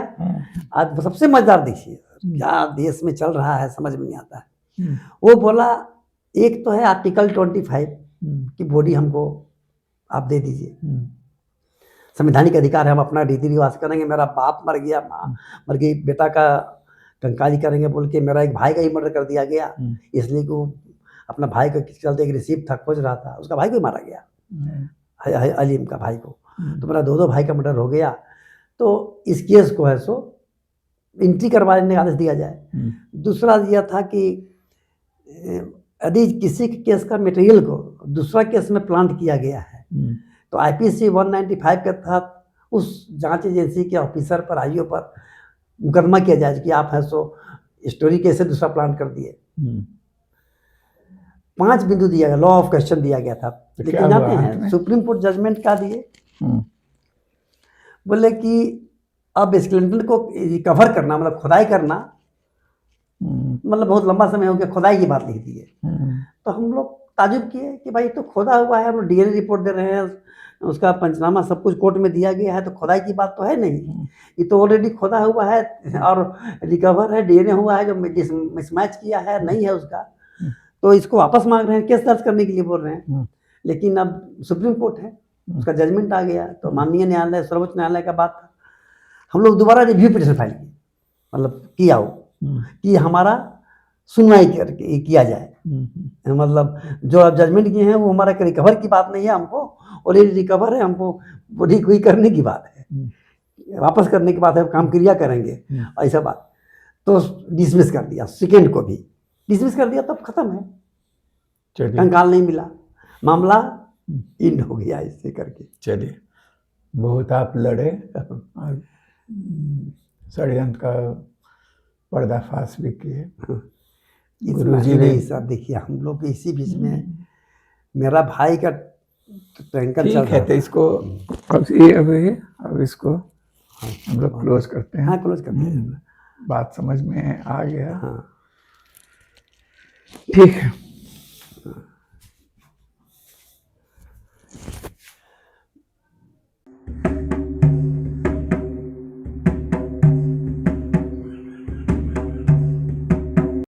आज सबसे मजेदार देखिए क्या देश में चल रहा है, समझ में नहीं आता है। वो बोला, एक तो है आर्टिकल 25 की बॉडी हमको आप दे दीजिए, संवैधानिक अधिकार है, हम अपना रीति रिवाज करेंगे, मेरा बाप मर गया, माँ मर गई, बेटा का कंकाली करेंगे बोल के मेरा एक भाई का ही मर्डर कर दिया गया, इसलिए कि वो अपना भाई के चलते एक रिसीप्ट था खोज रहा था, उसका भाई को मारा गया, अलीम का भाई को, तो मेरा 2 भाई का मर्डर हो गया। तो इस केस को है सो एंट्री करवा लेने का आदेश दिया जाए। दूसरा यह था कि यदि किसी केस का मटेरियल को दूसरा केस में प्लांट किया गया है तो आईपीसी 195 के तहत उस जांच एजेंसी के ऑफिसर पर, आईओ पर मुकदमा किया जाए कि आप है सो स्टोरी कैसे दूसरा प्लांट कर दिए। 5 बिंदु दिया गया, लॉ ऑफ क्वेश्चन दिया गया था। लेकिन जाते हैं सुप्रीम कोर्ट जजमेंट क्या दिए, बोले कि अब स्केलेटन को रिकवर करना, मतलब खुदाई करना, मतलब बहुत लंबा समय हो गया, खुदाई की बात लिख दी है। तो हम लोग ताजुब किए कि भाई तो खोदा हुआ है, हम लोग डीएनए रिपोर्ट दे रहे हैं, उसका पंचनामा सब कुछ कोर्ट में दिया गया है, तो खुदाई की बात तो है नहीं, ये तो ऑलरेडी खोदा हुआ है और रिकवर है, डीएनए हुआ है, जो मिसमैच किया है नहीं है उसका, तो इसको वापस मांग रहे हैं, केस दर्ज करने के लिए बोल रहे हैं। लेकिन अब सुप्रीम कोर्ट है, उसका जजमेंट आ गया, तो माननीय न्यायालय, सर्वोच्च न्यायालय का बात था, हम लोग दोबारा रिव्यू पिटीशन फाइल किए, मतलब किया हो कि हमारा सुनवाई करके किया जाए, मतलब जो अब जजमेंट किए हैं वो हमारा रिकवर की बात नहीं है, हमको ऑलरेडी रिकवर है, हमको बॉडी कोई करने की बात है, वापस करने की बात है, काम क्रिया करेंगे, ऐसा बात। तो डिसमिस कर दिया, सेकेंड को भी डिसमिस कर दिया, तब खत्म है, कंकाल नहीं मिला, मामला इंड हो गया इससे करके। चलिए, बहुत आप लड़े और षड्यंत्र का पर्दाफाश भी किए। गुरुजी ने सर देखिए, हम लोग इसी बीच में मेरा भाई का टैंकर चल रहा है, तो इसको अब इसको हम लोग क्लोज करते हैं। हाँ, क्लोज करते हैं, बात समझ में आ गया। हाँ, ठीक है।